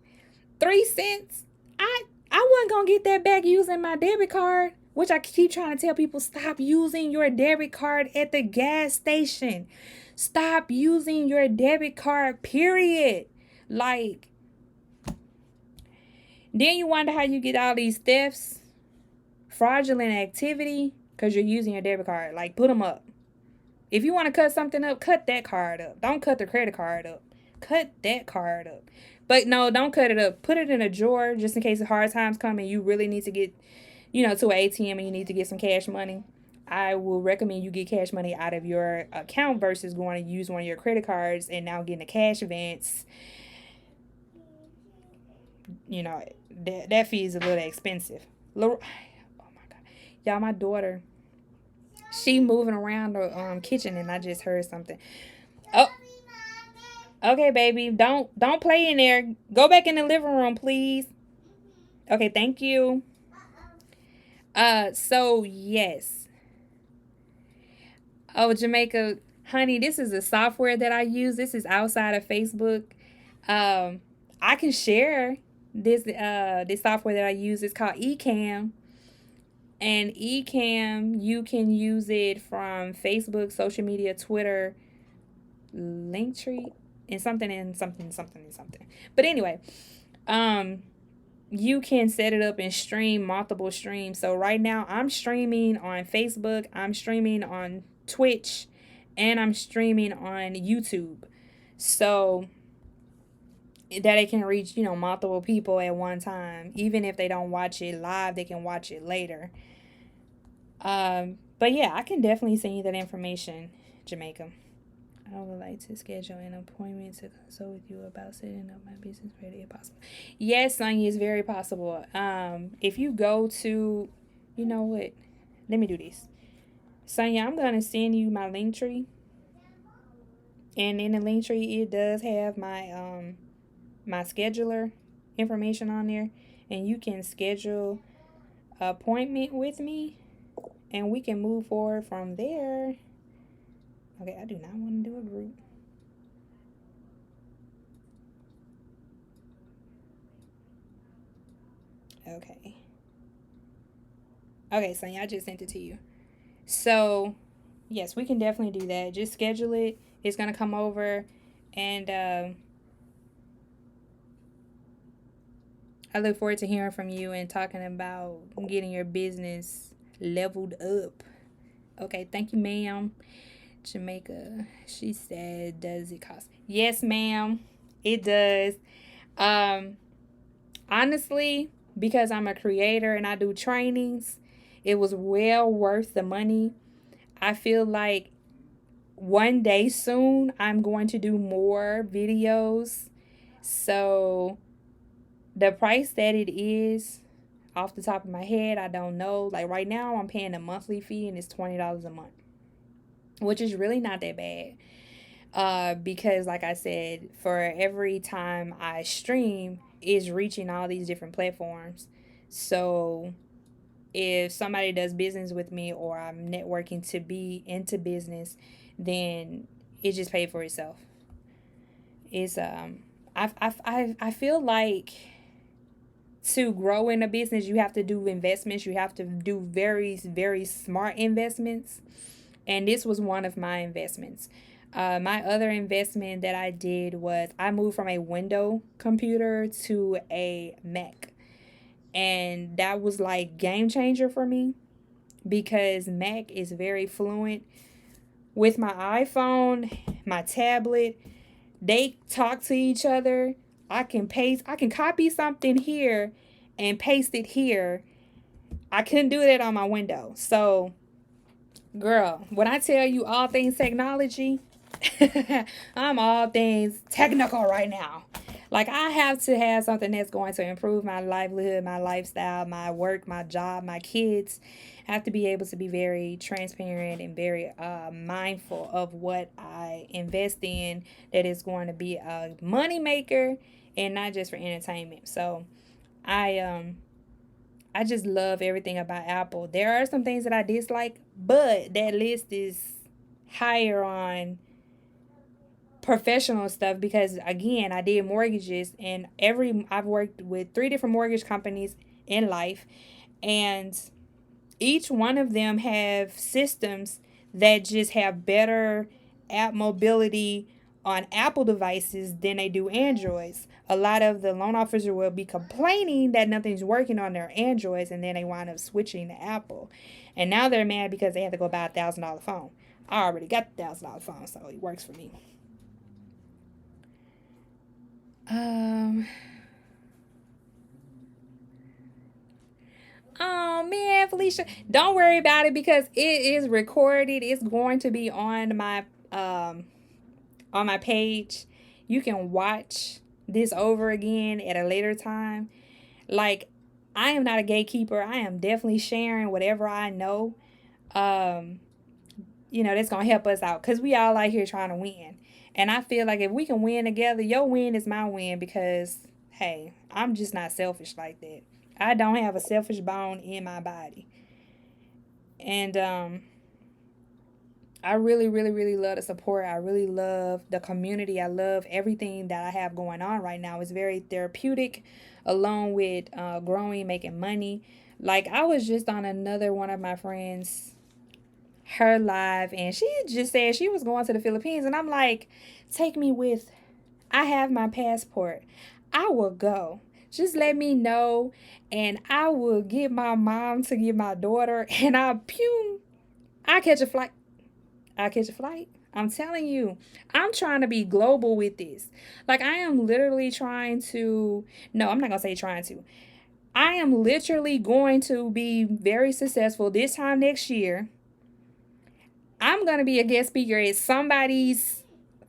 A: 3 cents, I wasn't going to get that back using my debit card, which I keep trying to tell people, stop using your debit card at the gas station. Stop using your debit card, period. Like, then you wonder how you get all these thefts, fraudulent activity, because you're using your debit card. Like, put them up. If you want to cut something up, cut that card up. Don't cut the credit card up. Cut that card up. But no, don't cut it up. Put it in a drawer just in case the hard times come and you really need to get, to an ATM and you need to get some cash money. I will recommend you get cash money out of your account versus going to use one of your credit cards and now getting a cash advance. That fee is a little expensive. Oh my God. Y'all, my daughter, she moving around the kitchen and I just heard something. Oh, okay, baby. Don't play in there. Go back in the living room, please. Okay, thank you. So yes. Oh, Jamaica, honey, this is a software that I use. This is outside of Facebook. I can share this software that I use. It's called Ecamm. And Ecamm, you can use it from Facebook, social media, Twitter, Linktree, and something. But anyway, you can set it up and stream multiple streams. So right now I'm streaming on Facebook, I'm streaming on Twitch, and I'm streaming on YouTube. So that it can reach, multiple people at one time. Even if they don't watch it live, they can watch it later. But yeah, I can definitely send you that information, Jamaica. I would like to schedule an appointment to consult with you about setting up my business ready if possible. Yes, Sonya, it's very possible. If you go to, you know what? Let me do this. Sonya, I'm going to send you my Linktree. And in the Linktree, it does have my my scheduler information on there. And you can schedule an appointment with me. And we can move forward from there. Okay, I do not want to do a group. Okay. Okay, Sonya, I just sent it to you. So, yes, we can definitely do that. Just schedule it. It's going to come over. And I look forward to hearing from you and talking about getting your business leveled up. Okay, thank you, ma'am. Jamaica, she said, does it cost? Yes, ma'am, it does. Honestly, because I'm a creator and I do trainings, it was well worth the money. I feel like one day soon I'm going to do more videos. So the price that it is, off the top of my head, I don't know. Like right now I'm paying a monthly fee and it's $20 a month, which is really not that bad. Because like I said, for every time I stream is reaching all these different platforms. So if somebody does business with me or I'm networking to be into business, then it just paid for itself. It's I feel like to grow in a business, you have to do investments. You have to do very, very smart investments. And this was one of my investments. My other investment that I did was I moved from a Windows computer to a Mac. And that was like game changer for me because Mac is very fluent. With my iPhone, my tablet, they talk to each other. I can copy something here and paste it here. I couldn't do that on my Windows. So, girl, when I tell you all things technology, I'm all things technical right now. Like, I have to have something that's going to improve my livelihood, my lifestyle, my work, my job, my kids. I have to be able to be very transparent and very mindful of what I invest in, that is going to be a money maker and not just for entertainment. So I just love everything about Apple. There are some things that I dislike, but that list is higher on professional stuff because, again, I did mortgages, and I've worked with 3 different mortgage companies in life, and each one of them have systems that just have better app mobility on Apple devices than they do Androids. A lot of the loan officers will be complaining that nothing's working on their Androids, and then they wind up switching to Apple. And now they're mad because they had to go buy $1,000 phone. I already got the $1,000 phone, so it works for me. Um, oh man, Felicia, don't worry about it because it is recorded. It's going to be on my page. You can watch this over again at a later time. Like, I am not a gatekeeper. I am definitely sharing whatever I know. Um, that's gonna help us out because we all out here trying to win. And I feel like if we can win together, your win is my win because hey, I'm just not selfish like that. I don't have a selfish bone in my body. And I really, really, really love the support. I really love the community. I love everything that I have going on right now. It's very therapeutic, along with growing, making money. Like, I was just on another one of my friends, her live, and she just said she was going to the Philippines. And I'm like, take me with. I have my passport. I will go. Just let me know, and I will get my mom to get my daughter, and I catch a flight. I catch a flight. I'm telling you, I'm trying to be global with this. Like, I am literally trying to, no, I'm not going to say trying to. I am literally going to be very successful this time next year. I'm going to be a guest speaker at somebody's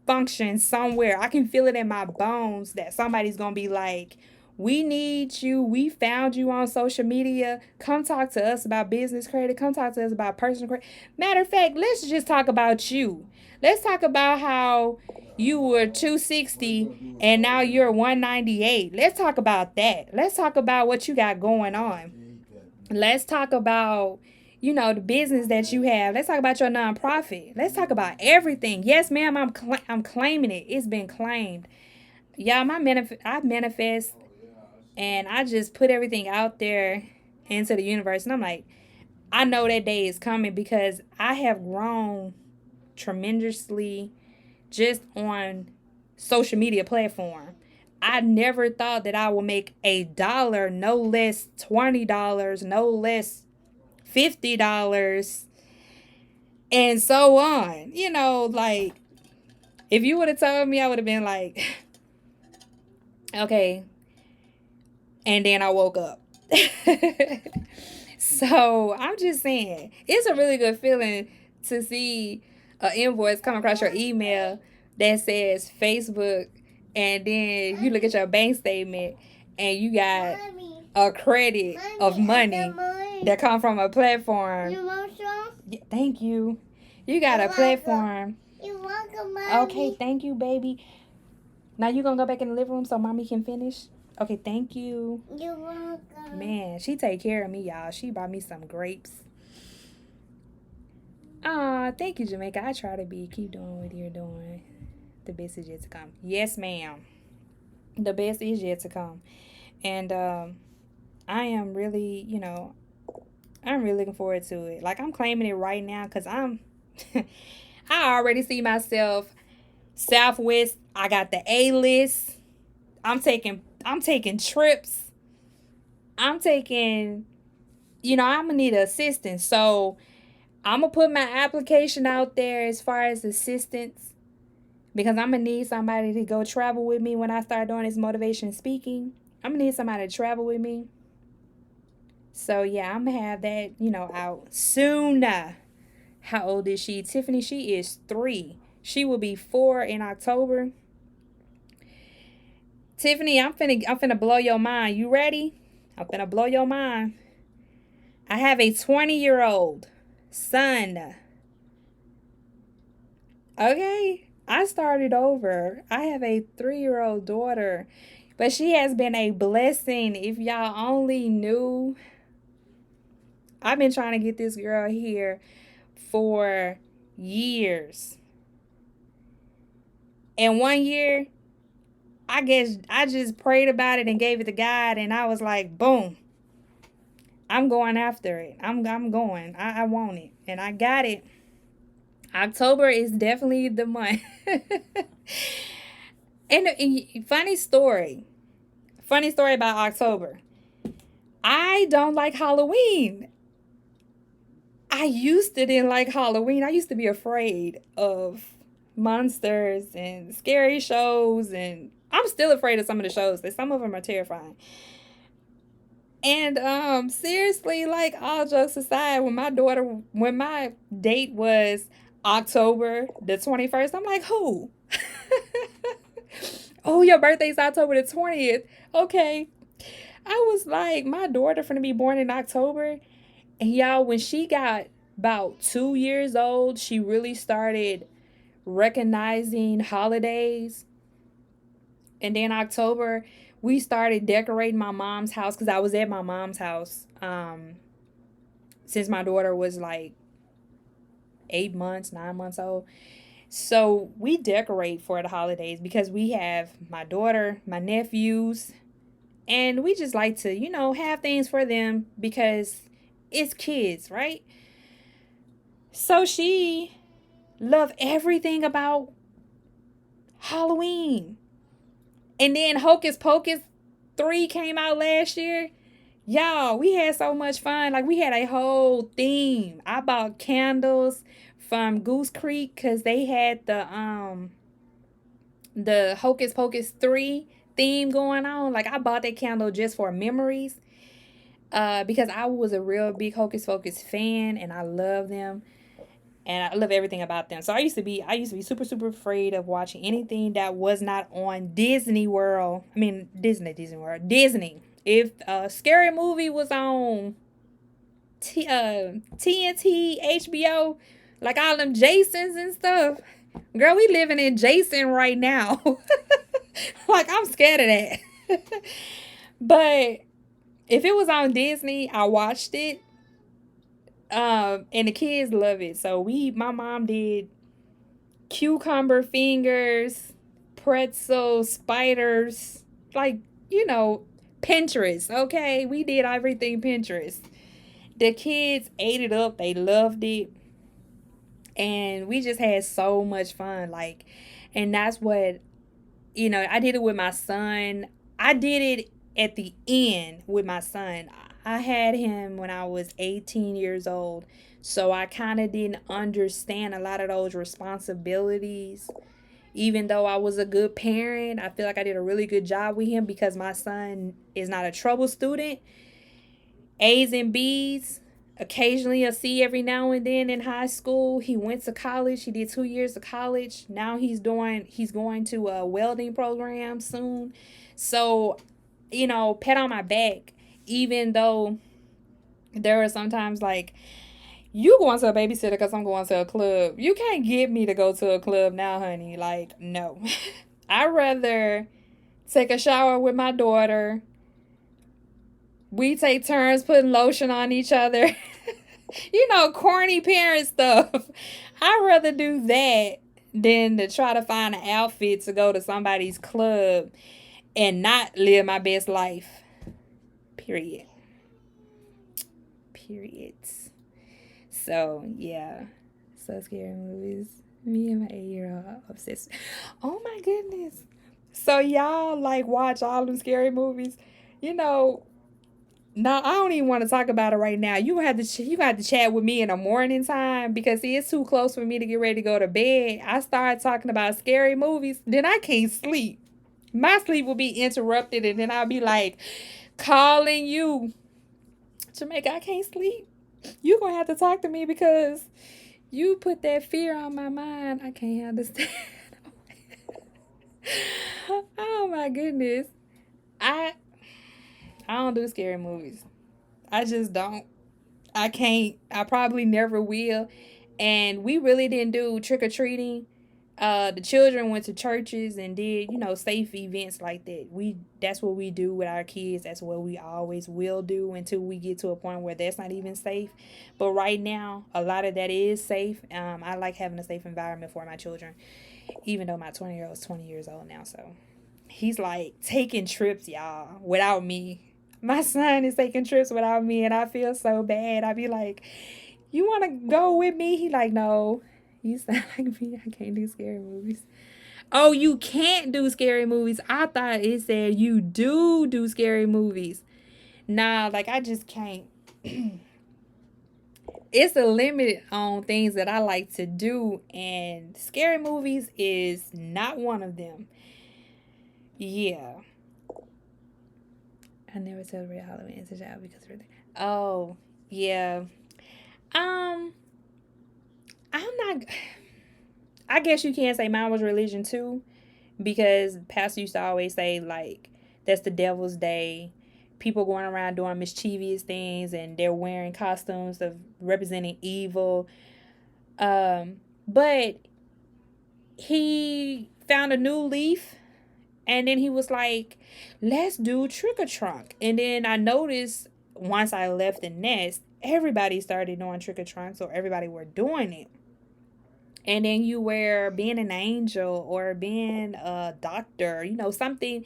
A: function somewhere. I can feel it in my bones that somebody's going to be like, we need you. We found you on social media. Come talk to us about business credit. Come talk to us about personal credit. Matter of fact, let's just talk about you. Let's talk about how you were 260 and now you're 198. Let's talk about that. Let's talk about what you got going on. Let's talk about, the business that you have. Let's talk about your nonprofit. Let's talk about everything. Yes, ma'am, I'm claiming it. It's been claimed. Y'all, I manifest, and I just put everything out there into the universe. And I'm like, I know that day is coming because I have grown tremendously just on social media platform. I never thought that I would make $1, no less $20, no less $50, and so on. Like, if you would have told me, I would have been like, okay. And then I woke up. So I'm just saying, it's a really good feeling to see an invoice come across your email that says Facebook, and then you look at your bank statement and you got a credit of money that come from a platform. Yeah, thank you. You got a platform. You're welcome, Mommy. Okay, thank you, baby. Now you gonna go back in the living room so Mommy can finish? Okay, thank you. You're welcome. Man, she take care of me, y'all. She bought me some grapes. Aw, thank you, Jamaica. I try to keep doing what you're doing. The best is yet to come. Yes, ma'am. The best is yet to come. And I am really, I'm really looking forward to it. Like, I'm claiming it right now because I already see myself Southwest. I got the A-list. I'm taking trips. I'm gonna need assistance. So I'm gonna put my application out there as far as assistance because I'm gonna need somebody to go travel with me when I start doing this motivation speaking. I'm gonna need somebody to travel with me. So yeah, I'm gonna have that, out soon. How old is she? Tiffany, she is 3. She will be 4 in October. Tiffany, I'm finna blow your mind. You ready? I'm finna blow your mind. I have a 20-year-old son. Okay. I started over. I have a 3-year-old daughter. But she has been a blessing. If y'all only knew, I've been trying to get this girl here for years. And one year, I guess I just prayed about it and gave it to God, and I was like, boom, I'm going after it. I'm going. I want it, and I got it. October is definitely the month. And funny story about October. I don't like Halloween. I used to didn't like Halloween. I used to be afraid of monsters and scary shows, and I'm still afraid of some of the shows. That some of them are terrifying. And seriously, like all jokes aside, when my date was October the 21st, I'm like, who? Oh, your birthday's October the 20th. Okay. I was like, my daughter finna be born in October. And y'all, when she got about 2 years old, she really started recognizing holidays. And then October, we started decorating my mom's house because I was at my mom's house since my daughter was like 8 months, 9 months old. So we decorate for the holidays because we have my daughter, my nephews, and we just like to, have things for them because it's kids, right? So she loved everything about Halloween. And then Hocus Pocus 3 came out last year. Y'all, we had so much fun. Like, we had a whole theme. I bought candles from Goose Creek because they had the Hocus Pocus 3 theme going on. Like, I bought that candle just for memories. Because I was a real big Hocus Pocus fan and I love them. And I love everything about them. So I used to be super, super afraid of watching anything that was not on Disney World. I mean, Disney World. Disney. If a scary movie was on TNT, HBO, like all them Jasons and stuff, girl, we living in Jason right now. Like, I'm scared of that. But if it was on Disney, I watched it. And the kids love it. So my mom did cucumber fingers, pretzel spiders, like, Pinterest. Okay, we did everything Pinterest. The kids ate it up. They loved it, and we just had so much fun. Like, and that's what I did it with my son. I did it at the end with my son. I had him when I was 18 years old. So I kind of didn't understand a lot of those responsibilities. Even though I was a good parent, I feel like I did a really good job with him because my son is not a trouble student. A's and B's, occasionally a C every now and then in high school. He went to college. He did 2 years of college. Now he's going to a welding program soon. So, pat on my back, even though there are sometimes like, you going to a babysitter because I'm going to a club. You can't get me to go to a club now, honey. Like, no. I'd rather take a shower with my daughter. We take turns putting lotion on each other. Corny parent stuff. I'd rather do that than to try to find an outfit to go to somebody's club and not live my best life. Period. So, yeah. So scary movies. Me and my 8-year-old are obsessed. Oh my goodness. So y'all like watch all them scary movies. No, I don't even want to talk about it right now. You have to chat with me in the morning time because see, it's too close for me to get ready to go to bed. I start talking about scary movies, then I can't sleep. My sleep will be interrupted, and then I'll be like calling you, Jamaica. I can't sleep. You gonna have to talk to me because you put that fear on my mind. I can't understand. Oh my goodness. I I don't do scary movies. I just don't. I can't. I probably never will. And we really didn't do trick or treating. The children went to churches and did, safe events like that. That's what we do with our kids. That's what we always will do until we get to a point where that's not even safe. But right now, a lot of that is safe. I like having a safe environment for my children, even though my 20-year-old is 20 years old now. So he's like taking trips, y'all, without me. My son is taking trips without me, and I feel so bad. I be like, "You want to go with me?" He like, "No." You sound like me. I can't do scary movies. Oh, you can't do scary movies. I thought it said you do scary movies. Nah, like I just can't. It's a limit on things that I like to do, and scary movies is not one of them. Yeah. I never celebrate Halloween as a child because of it. Oh, yeah. Um, I'm not. I guess you can't say mine was religion too, because pastor used to always say like that's the devil's day. People going around doing mischievous things and they're wearing costumes of representing evil. But he found a new leaf and then he was like, let's do trick or trunk. And then I noticed once I left the nest, everybody started doing trick or trunk, so everybody were doing it. And then you wear being an angel or being a doctor, something.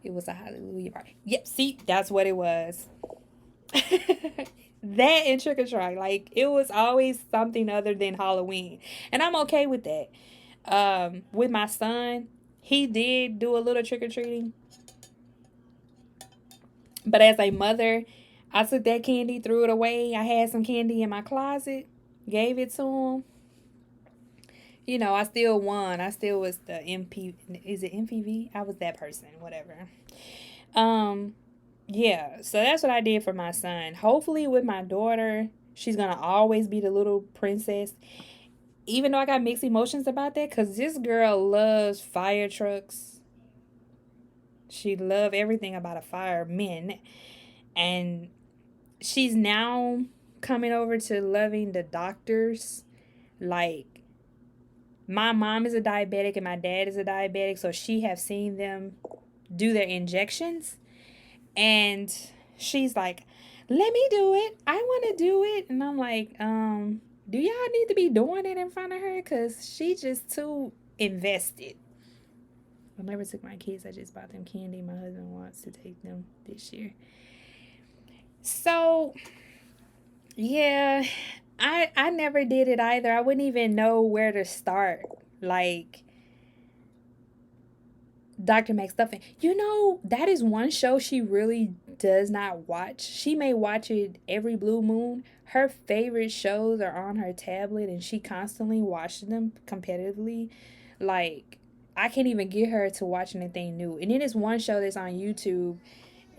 A: It was a hallelujah party. Yep, see, that's what it was. That and trick or treat, like it was always something other than Halloween, and I'm okay with that. With my son, he did do a little trick or treating, but as a mother, I took that candy, threw it away. I had some candy in my closet, gave it to him. I still won. I still was the MP. Is it MPV? I was that person. Whatever. Um, yeah. So that's what I did for my son. Hopefully, with my daughter, she's gonna always be the little princess. Even though I got mixed emotions about that, cause this girl loves fire trucks. She love everything about a fireman, and she's now coming over to loving the doctors. Like my mom is a diabetic and my dad is a diabetic, so she have seen them do their injections, and she's like, let me do it, I want to do it. And I'm like, do y'all need to be doing it in front of her? Because she just too invested. I never took my kids, I just bought them candy. My husband wants to take them this year. So yeah, I never did it either. I wouldn't even know where to start. Like Dr. McStuffin. That is one show she really does not watch. She may watch it every blue moon. Her favorite shows are on her tablet and she constantly watches them competitively. Like I can't even get her to watch anything new. And then there's one show that's on YouTube,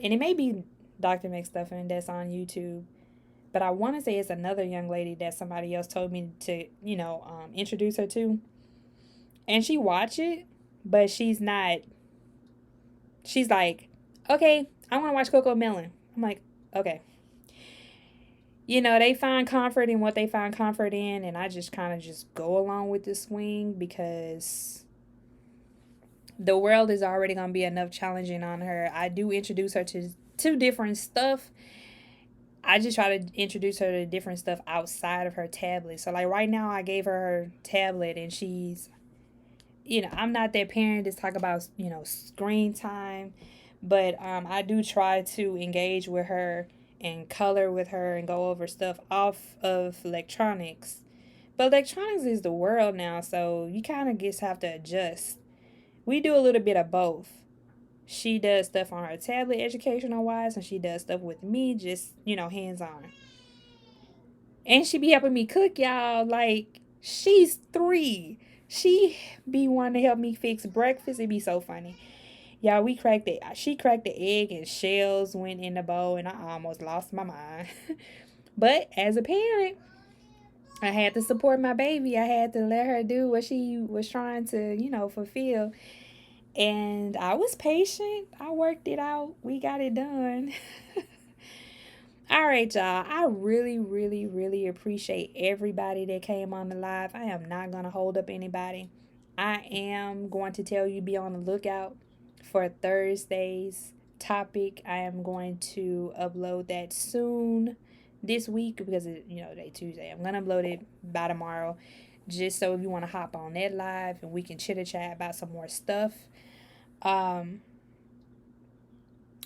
A: and it may be Dr. McStuffin that's on YouTube, but I want to say it's another young lady that somebody else told me to, introduce her to. And she watch it, but she's not. She's like, okay, I want to watch Coco Melon. I'm like, okay. They find comfort in what they find comfort in, and I just kind of just go along with the swing because the world is already going to be enough challenging on her. I do introduce her to different stuff. I just try to introduce her to different stuff outside of her tablet. So like right now I gave her tablet and she's, I'm not that parent that's talk about, screen time, but I do try to engage with her and color with her and go over stuff off of electronics. But electronics is the world now, so you kind of just have to adjust. We do a little bit of both. She does stuff on her tablet educational wise, and she does stuff with me just, hands on. And she be helping me cook, y'all. Like, she's 3. She be wanting to help me fix breakfast. It be so funny. Y'all, she cracked the egg and shells went in the bowl and I almost lost my mind. But as a parent, I had to support my baby. I had to let her do what she was trying to, fulfill. And I was patient. I worked it out. We got it done. All right, y'all. I really, really, really appreciate everybody that came on the live. I am not going to hold up anybody. I am going to tell you be on the lookout for Thursday's topic. I am going to upload that soon this week because today Tuesday. I'm going to upload it by tomorrow just so if you want to hop on that live and we can chitter chat about some more stuff. Um,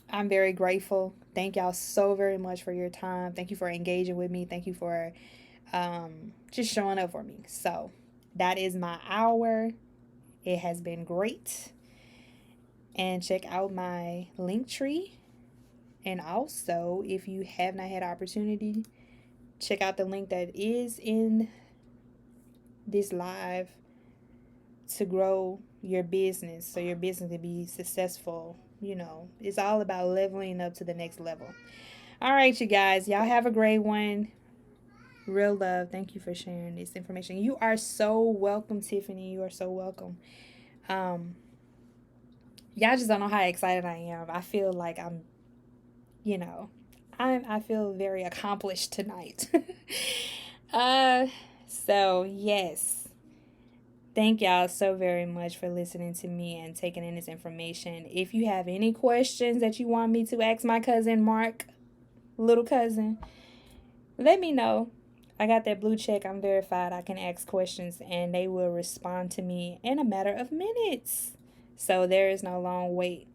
A: I'm very grateful. Thank y'all so very much for your time. Thank you for engaging with me. Thank you for just showing up for me. So that is my hour. It has been great. And check out my link tree. And also, if you have not had opportunity, check out the link that is in this live to grow your business so your business can be successful. It's all about leveling up to the next level. All right, you guys, y'all have a great one. Real love. Thank you for sharing this information. You are so welcome, Tiffany. You are so welcome. Y'all just don't know how excited I am. I feel like I feel very accomplished tonight. So yes. Thank y'all so very much for listening to me and taking in this information. If you have any questions that you want me to ask my cousin Mark, little cousin, let me know. I got that blue check. I'm verified. I can ask questions and they will respond to me in a matter of minutes. So there is no long wait.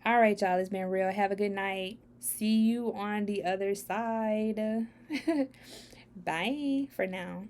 A: All right, y'all. It's been real. Have a good night. See you on the other side. Bye for now.